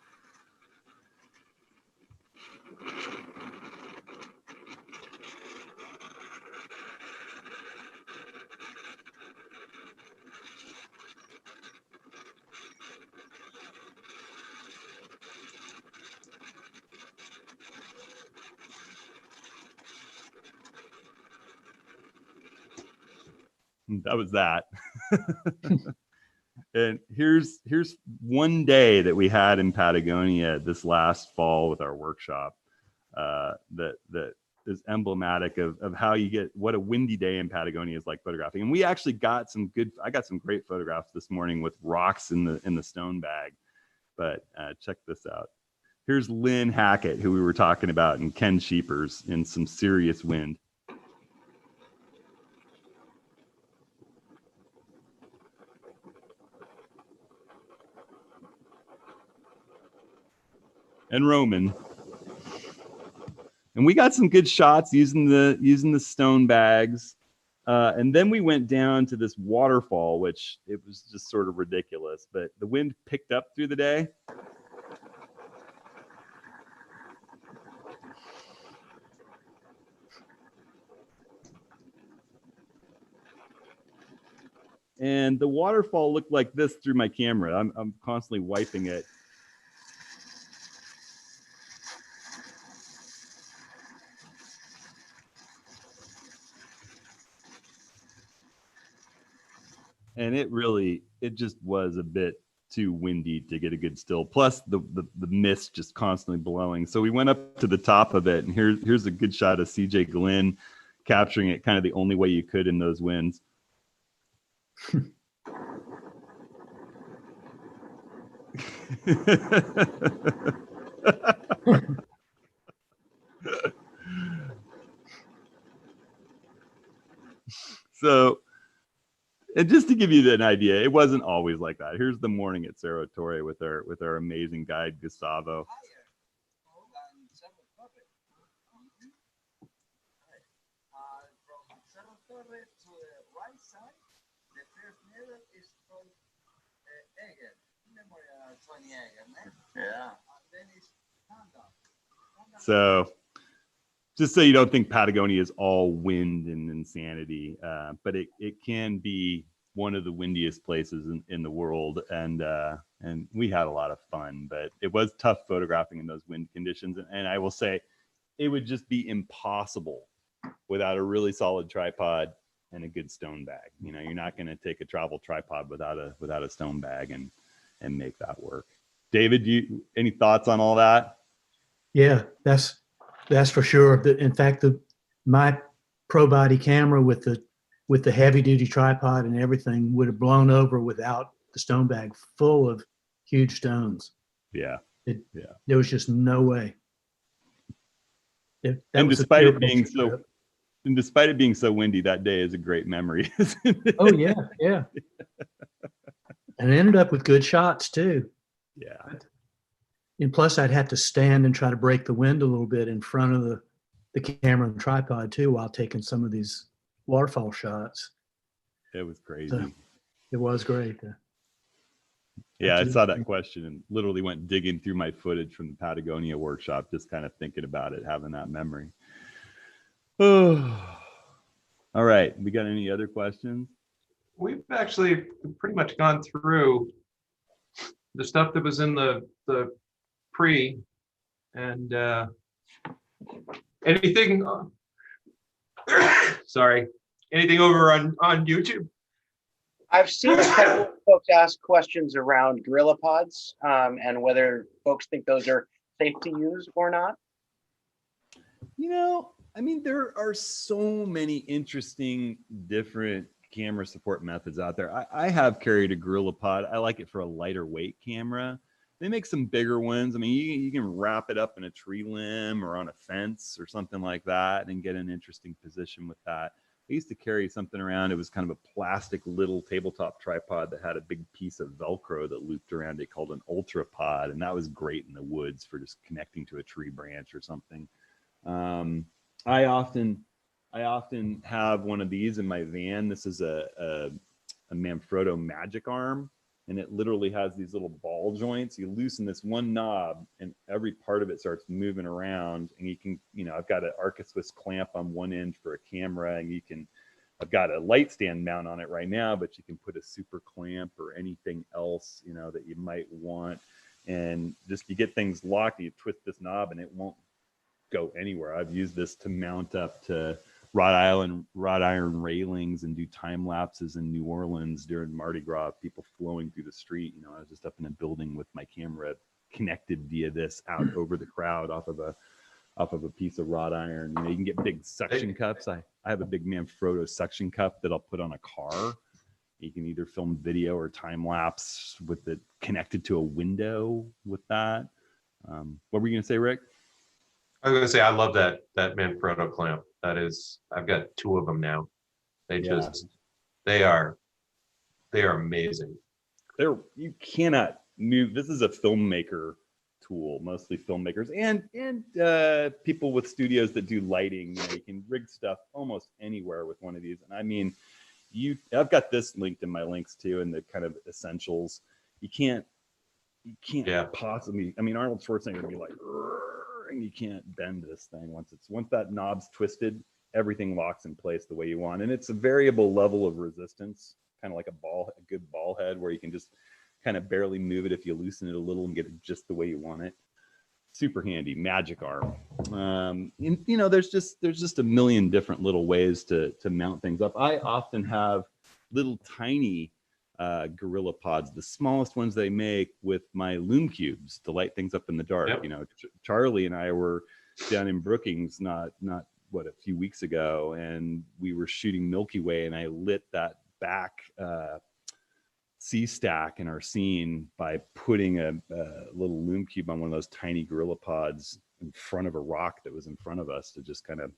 That was that. And here's one day that we had in Patagonia this last fall with our workshop that is emblematic of how you get what a windy day in Patagonia is like photographing. And we actually I got some great photographs this morning with rocks in the stone bag. But check this out. Here's Lynn Hackett, who we were talking about, and Ken Sheepers in some serious wind. And Roman. And we got some good shots using the stone bags. And then we went down to this waterfall, which it was just sort of ridiculous, but the wind picked up through the day. And the waterfall looked like this through my camera. I'm constantly wiping it. And it just was a bit too windy to get a good still. Plus the mist just constantly blowing. So we went up to the top of it, and here's a good shot of CJ Glenn capturing it kind of the only way you could in those winds. So, and just to give you an idea, it wasn't always like that. Here's the morning at Cerro Torre with our amazing guide Gustavo. From Cerro Torre to the right side, the first level is called Eger, Memorial 20 Eger, man. Yeah. And then it's Handheld. So, just so you don't think Patagonia is all wind and insanity, but it can be one of the windiest places in the world, and we had a lot of fun, but it was tough photographing in those wind conditions. And I will say, it would just be impossible without a really solid tripod and a good stone bag. You know, you're not going to take a travel tripod without a stone bag and make that work. David, any thoughts on all that? Yeah, that's for sure. In fact, my pro body camera with the heavy duty tripod and everything would have blown over without the stone bag full of huge stones. Yeah. There was just no way. And despite it being so windy, that day is a great memory. Oh yeah. And it ended up with good shots too. Yeah. And plus I'd have to stand and try to break the wind a little bit in front of the camera and tripod too while taking some of these waterfall shots. It was crazy. So it was great. Yeah, I saw that question and literally went digging through my footage from the Patagonia workshop, just kind of thinking about it, having that memory. Oh, all right. We got any other questions? We've actually pretty much gone through the stuff that was in the pre, and anything. Sorry, anything over on YouTube? I've seen a couple of folks ask questions around Gorilla Pods and whether folks think those are safe to use or not. You know, I mean, there are so many interesting different camera support methods out there. I have carried a Gorilla Pod. I like it for a lighter weight camera. They make some bigger ones. I mean, you can wrap it up in a tree limb or on a fence or something like that and get an interesting position with that. I used to carry something around. It was kind of a plastic little tabletop tripod that had a big piece of Velcro that looped around it called an Ultra Pod. And that was great in the woods for just connecting to a tree branch or something. I often have one of these in my van. This is a Manfrotto Magic Arm, and it literally has these little ball joints. You loosen this one knob and every part of it starts moving around, and you can, I've got an Arca Swiss clamp on one end for a camera, and I've got a light stand mount on it right now, but you can put a super clamp or anything else, that you might want. And just, you get things locked, and you twist this knob and it won't go anywhere. I've used this to mount up to wrought iron railings and do time lapses in New Orleans during Mardi Gras, people flowing through the street. I was just up in a building with my camera connected via this out over the crowd off of a piece of wrought iron. You can get big suction cups. I have a big Manfrotto suction cup that I'll put on a car. You can either film video or time lapse with it connected to a window with that. What were you gonna say, Rick? I was gonna say, I love that Manfrotto clamp. That is, I've got 2 of them now. They are amazing. You cannot move. This is a filmmaker tool, mostly filmmakers and people with studios that do lighting. You can rig stuff almost anywhere with one of these. And I mean, I've got this linked in my links too, and the kind of essentials. You can't possibly. I mean, Arnold Schwarzenegger would be like, and you can't bend this thing once that knob's twisted. Everything locks in place the way you want, and it's a variable level of resistance, kind of like a good ball head, where you can just kind of barely move it if you loosen it a little and get it just the way you want it. Super handy, Magic Arm. There's just a million different little ways to mount things up. I often have little tiny Gorilla Pods, the smallest ones they make, with my Lume Cubes to light things up in the dark. Yep. Charlie and I were down in Brookings not a few weeks ago, and we were shooting Milky Way, and I lit that back C-stack in our scene by putting a little Lume Cube on one of those tiny Gorilla Pods in front of a rock that was in front of us to just kind of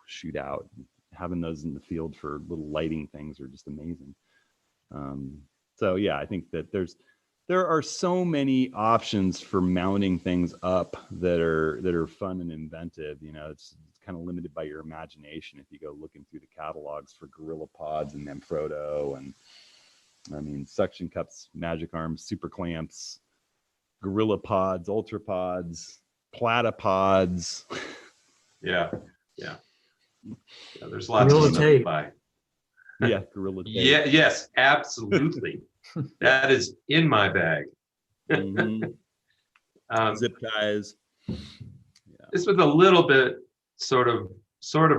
shoot out. Having those in the field for little lighting things are just amazing. So yeah, I think that there are so many options for mounting things up that are fun and inventive. It's kind of limited by your imagination if you go looking through the catalogs for Gorilla Pods and Manfrotto, and I mean, suction cups, Magic Arms, super clamps, Gorilla Pods, Ultra Pods, Platypods. Yeah. There's lots Gorilla of tape. buy. Yeah, gorilla tape. Yeah, yes, absolutely. That is in my bag. Mhm. Um, Zip ties. this was a little bit sort of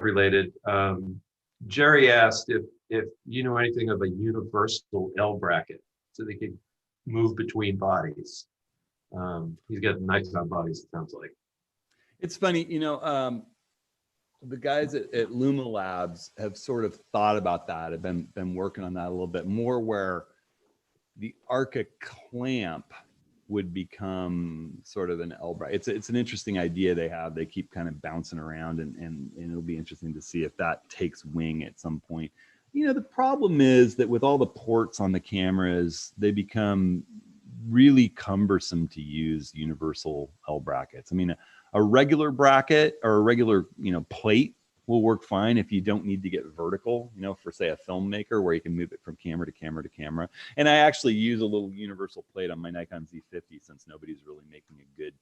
related. Jerry asked if you know anything of a universal L bracket so they could move between bodies. He's got nice on bodies, it sounds like. It's funny, the guys at Luma Labs have sort of thought about that, have been working on that a little bit more, where the Arca clamp would become sort of an L bracket. It's an interesting idea they have. They keep kind of bouncing around, and it'll be interesting to see if that takes wing at some point. The problem is that with all the ports on the cameras, they become really cumbersome to use universal L brackets. I mean, a regular bracket or a regular, plate will work fine if you don't need to get vertical, for say a filmmaker where you can move it from camera to camera to camera. And I actually use a little universal plate on my Nikon Z50 since nobody's really making a good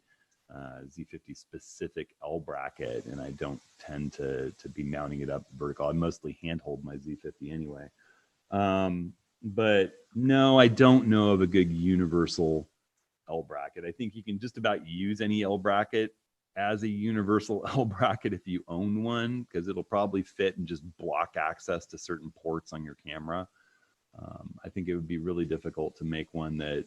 Z50 specific L bracket, and I don't tend to be mounting it up vertical. I mostly handhold my Z50 anyway. But no, I don't know of a good universal L bracket. I think you can just about use any L bracket as a universal L bracket if you own one, because it'll probably fit and just block access to certain ports on your camera. I think it would be really difficult to make one that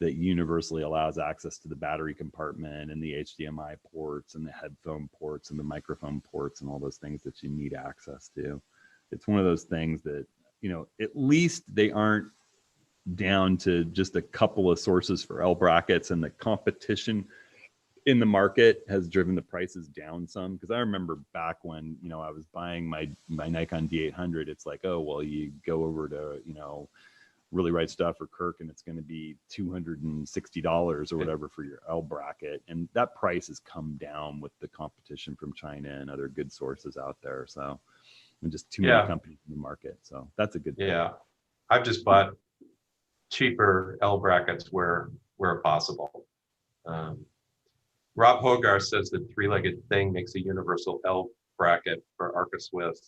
universally allows access to the battery compartment and the HDMI ports and the headphone ports and the microphone ports and all those things that you need access to. It's one of those things that, at least they aren't down to just a couple of sources for L brackets, and the competition in the market has driven the prices down some. Because I remember back when, I was buying my Nikon D800, it's like, oh, well, you go over to, Really Right Stuff or Kirk, and it's going to be $260 or whatever for your L bracket. And that price has come down with the competition from China and other good sources out there. So, and just too many companies in the market. So that's a good thing. Yeah. I've just bought cheaper L brackets where possible. Rob Hogar says that three-legged thing makes a universal L bracket for Arca Swift.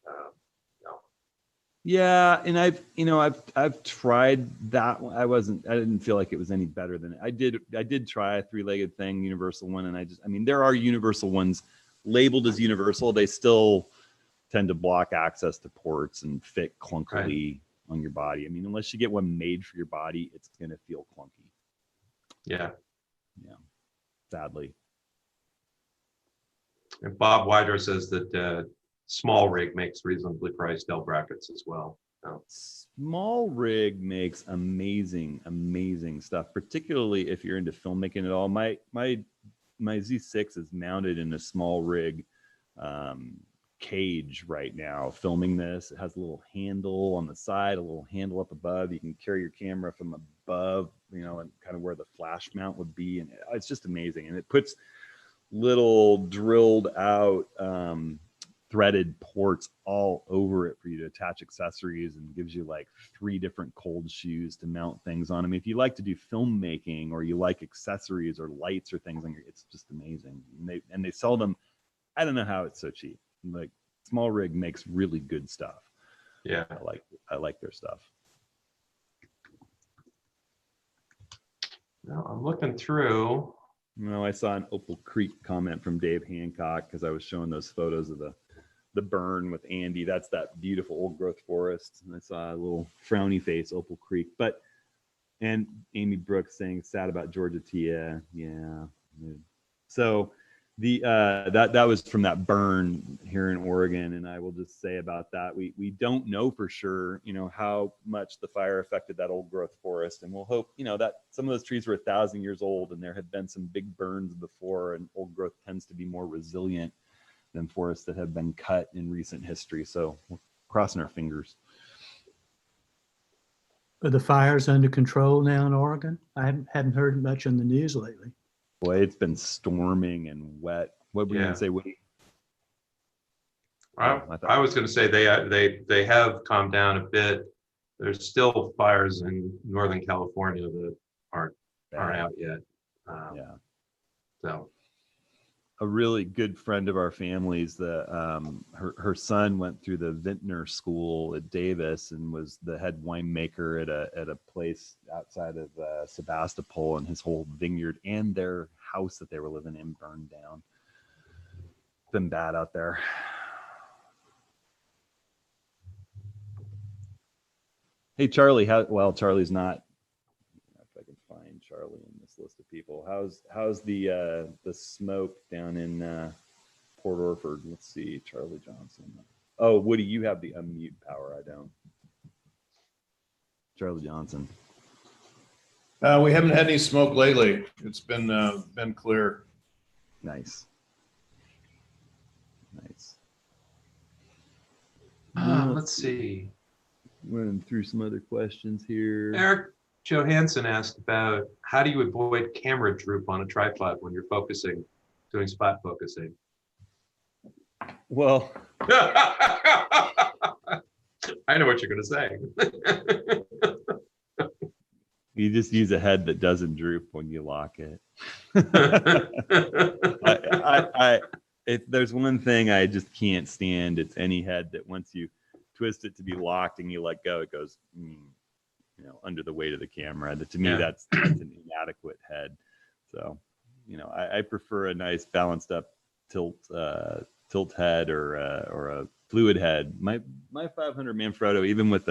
No. Yeah, and I've tried that one. I didn't feel like it was any better than it. I did try a three-legged thing, universal one, and there are universal ones labeled as universal. They still tend to block access to ports and fit clunkily on your body. I mean, unless you get one made for your body, it's going to feel clunky. Yeah. Sadly. And Bob Wider says that small rig makes reasonably priced L brackets as well. No. Small rig makes amazing stuff, particularly if you're into filmmaking at all. My Z6 is mounted in a small rig cage right now, filming this. It has a little handle on the side, a little handle up above. You can carry your camera from above, and kind of where the flash mount would be. And it's just amazing. And it puts little drilled out threaded ports all over it for you to attach accessories, and gives you like 3 different cold shoes to mount things on. I mean, if you like to do filmmaking or you like accessories or lights or things on it's just amazing. And they sell them. I don't know how it's so cheap. Like, small rig makes really good stuff. Yeah. I like their stuff. Now I'm looking through. I saw an Opal Creek comment from Dave Hancock because I was showing those photos of the burn with Andy. That's that beautiful old growth forest. And I saw a little frowny face, Opal Creek. And Amy Brooks saying sad about Georgia Tia. Yeah. So that was from that burn here in Oregon. And I will just say about that, we don't know for sure, how much the fire affected that old growth forest. And we'll hope, that some of those trees were 1,000 years old and there had been some big burns before, and old growth tends to be more resilient than forests that have been cut in recent history. So we're crossing our fingers. Are the fires under control now in Oregon? I haven't heard much in the news lately. Boy, it's been storming and wet. What were you going to say, Woody? I was going to say they have calmed down a bit. There's still fires in Northern California that aren't out yet. So a really good friend of our family's, her son went through the vintner school at Davis and was the head winemaker at a place outside of Sebastopol, and his whole vineyard and their house that they were living in burned down. It's been bad out there. Hey, Charlie, Charlie's not. If I can find Charlie in this list of people. How's the smoke down in Port Orford? Let's see, Charlie Johnson. Oh, Woody, you have the unmute power. I don't. Charlie Johnson. We haven't had any smoke lately. It's been clear. Nice. Nice. Let's see. Running through some other questions here. Eric Johansson asked about how do you avoid camera droop on a tripod when you're focusing, doing spot focusing? Well, I know what you're going to say. you just use a head that doesn't droop when you lock it. If there's one thing I just can't stand, it's any head that once you twist it to be locked and you let go, it goes, under the weight of the camera. To me, that's an inadequate head. So, I prefer a nice balanced up tilt head or a fluid head. My 500 Manfrotto, even with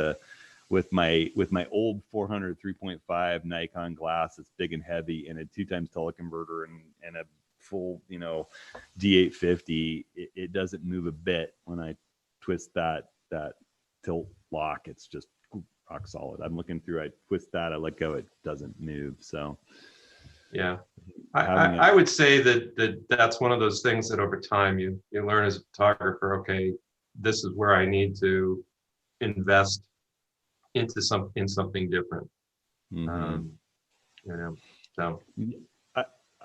my old 400 3.5 Nikon glass, that's big and heavy, and a 2x teleconverter and a full D850, it doesn't move a bit when I twist that tilt lock. It's just rock solid. I'm looking through, I twist that, I let go, it doesn't move. So yeah, I would say that's one of those things that over time you learn as a photographer. Okay, this is where I need to invest into something different. Mm-hmm. So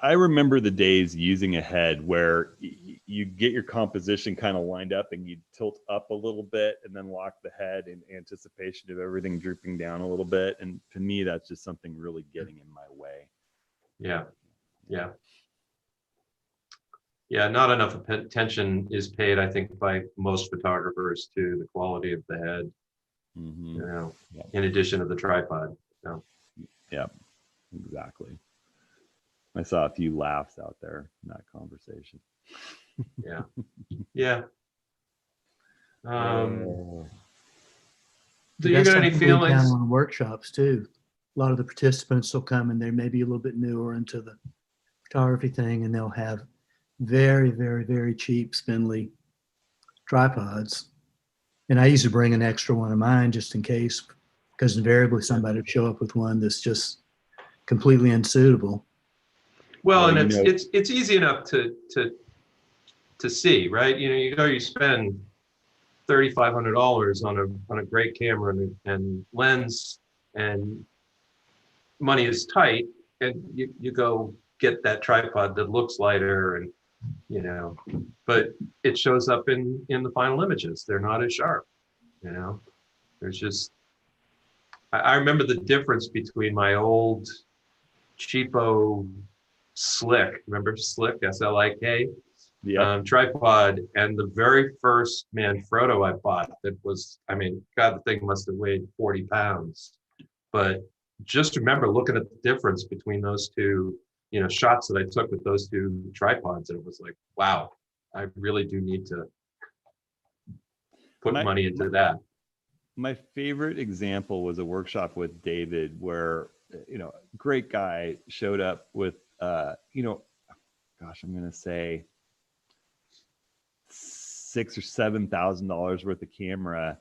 I remember the days using a head where you get your composition kind of lined up and you tilt up a little bit and then lock the head in anticipation of everything drooping down a little bit. And to me, that's just something really getting in my way. Yeah. Not enough attention is paid, I think, by most photographers to the quality of the head. Mm-hmm. In addition to the tripod. So. Yeah, exactly. I saw a few laughs out there in that conversation. Yeah. Do you That's got any something we found feelings? on workshops too. A lot of the participants will come and they may be a little bit newer into the photography thing, and they'll have very, very, very cheap, spindly tripods. And I usually bring an extra one of mine just in case, because invariably somebody will show up with one that's just completely unsuitable. Well, and it's easy enough to see, right? You spend $3,500 on a great camera and lens, and money is tight, and you go get that tripod that looks lighter, and but it shows up in the final images. They're not as sharp. There's just, I remember the difference between my old cheapo Slick, remember Slick, SLIK? Yeah. Tripod, and the very first Manfrotto I bought that was, God, the thing must have weighed 40 pounds. But just remember looking at the difference between those two, shots that I took with those two tripods, and it was like, wow, I really do need to put money into that. My favorite example was a workshop with David where, great guy showed up with, I'm going to say $6,000 or $7,000 worth of camera,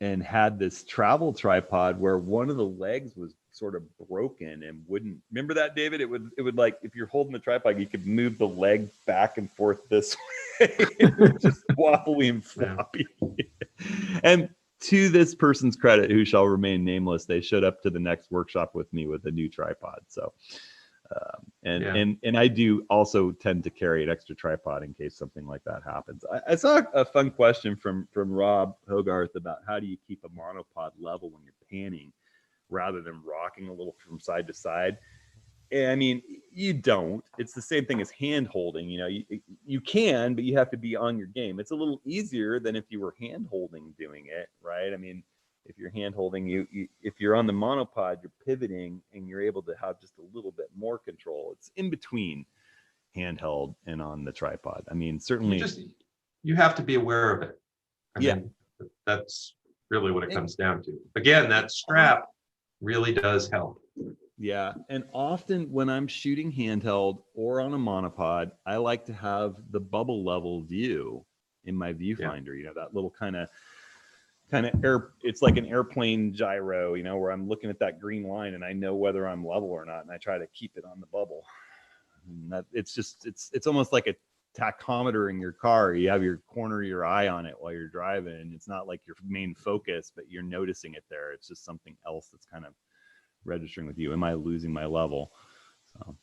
and had this travel tripod where one of the legs was sort of broken and wouldn't. Remember that, David? It would like, if you're holding the tripod, you could move the leg back and forth this way. It was just wobbly and floppy. And to this person's credit, who shall remain nameless, they showed up to the next workshop with me with a new tripod. So, and I do also tend to carry an extra tripod in case something like that happens. I saw a fun question from Rob Hogarth about how do you keep a monopod level when you're panning rather than rocking a little from side to side. I mean, you don't. It's the same thing as hand holding. You know, you can, but you have to be on your game. It's a little easier than if you were hand holding doing it, right? I mean, if you're hand holding, if you're on the monopod, you're pivoting and you're able to have just a little bit more control. It's in between handheld and on the tripod. I mean, certainly. You have to be aware of it. I mean, that's really what it comes down to. Again, that strap really does help. Yeah, and often when I'm shooting handheld or on a monopod, I like to have the bubble level view in my viewfinder. You know, that little kind of air. It's like an airplane gyro. You know, where I'm looking at that green line and I know whether I'm level or not, and I try to keep it on the bubble. And that it's almost like a tachometer in your car. You have your corner of your eye on it while you're driving. It's not like your main focus, but you're noticing it there. It's just something else that's kind of registering with you. Am I losing my level? So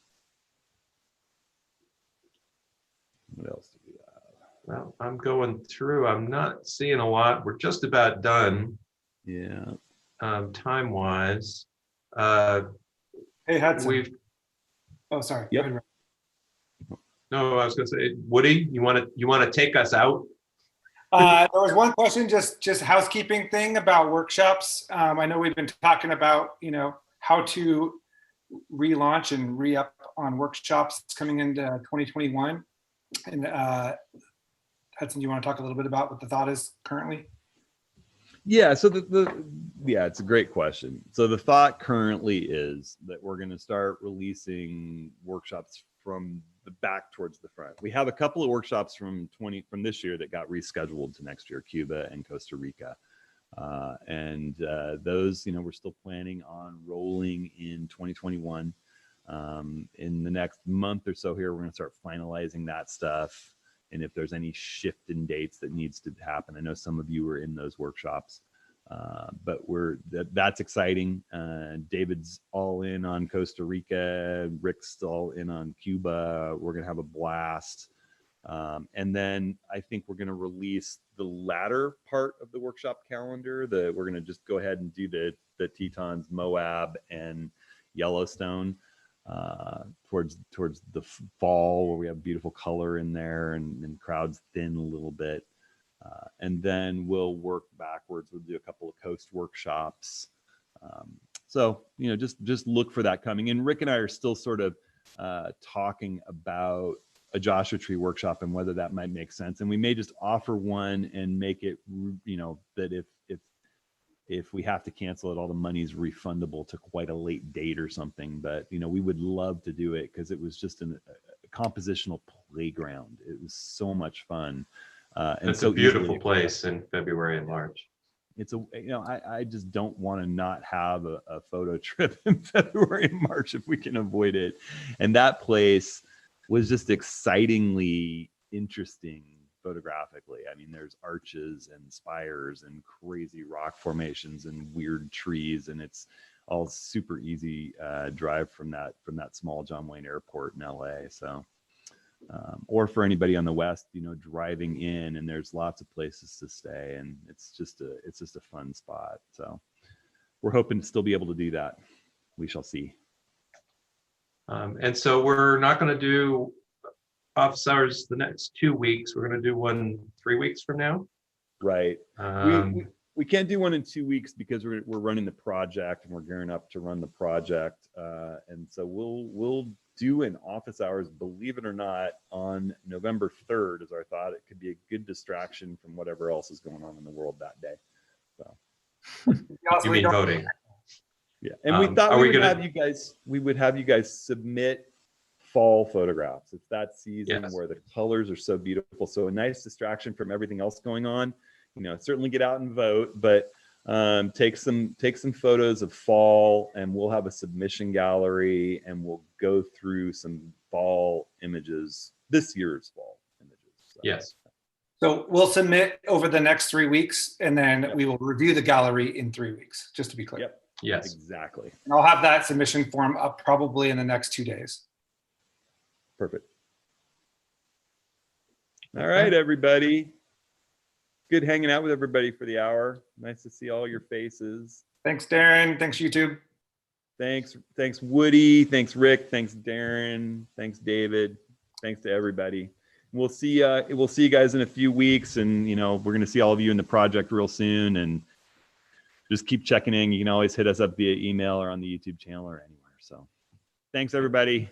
what else do we have? Well, I'm going through. I'm not seeing a lot. We're just about done. Yeah. Time wise. Hey, Hudson. We've sorry. Yep. Go ahead. No, I was going to say, Woody, you want to take us out? There was one question, just housekeeping thing about workshops. I know we've been talking about, you know, how to relaunch and re-up on workshops coming into 2021. And Hudson, do you want to talk a little bit about what the thought is currently? Yeah, so it's a great question. So the thought currently is that we're going to start releasing workshops from the back towards the front. We have a couple of workshops from this year that got rescheduled to next year, Cuba and Costa Rica. And those, you know, we're still planning on rolling in 2021. In the next month or so here, we're going to start finalizing that stuff. And if there's any shift in dates that needs to happen, I know some of you were in those workshops, but that's exciting. David's all in on Costa Rica. Rick's all in on Cuba. We're going to have a blast. And then I think we're going to release the latter part of the workshop calendar. We're going to just go ahead and do the Tetons, Moab, and Yellowstone towards the fall, where we have beautiful color in there and crowds thin a little bit. And then we'll work backwards. We'll do a couple of coast workshops. So, you know, just look for that coming. And Rick and I are still sort of talking about a Joshua Tree workshop and whether that might make sense. And we may just offer one and make it, you know, that if we have to cancel it, all the money's refundable to quite a late date or something. But, you know, we would love to do it because it was just a compositional playground. It was so much fun. And it's so a beautiful place in February and March. It's I just don't want to not have a photo trip in February and March if we can avoid it. And that place was just excitingly interesting photographically. I mean, there's arches and spires and crazy rock formations and weird trees, and it's all super easy drive from that small John Wayne Airport in LA. So, or for anybody on the West, you know, driving in, and there's lots of places to stay, and it's just a fun spot. So we're hoping to still be able to do that. We shall see. And so we're not going to do office hours the next 2 weeks. We're going to do one 3 weeks from now. Right. We can't do one in 2 weeks because we're running the project and we're gearing up to run the project. And so we'll do an office hours, believe it or not, on November 3rd is our thought. It could be a good distraction from whatever else is going on in the world that day. So You mean voting? Yeah. And we thought we would have you guys submit fall photographs. It's that season where the colors are so beautiful. So a nice distraction from everything else going on. You know, certainly get out and vote, but take some photos of fall, and we'll have a submission gallery, and we'll go through some fall images, this year's fall images. So. Yes. So we'll submit over the next 3 weeks, and then we will review the gallery in 3 weeks, just to be clear. Yep. Yes. Exactly. And I'll have that submission form up probably in the next 2 days. Perfect. All right, everybody. Good hanging out with everybody for the hour. Nice to see all your faces. Thanks, Darren. Thanks, YouTube. Thanks Woody. Thanks Rick. Thanks Darren. Thanks David. Thanks to everybody. We'll see you guys in a few weeks, and we're going to see all of you in the project real soon. And just keep checking in. You can always hit us up via email or on the YouTube channel or anywhere. So, thanks everybody.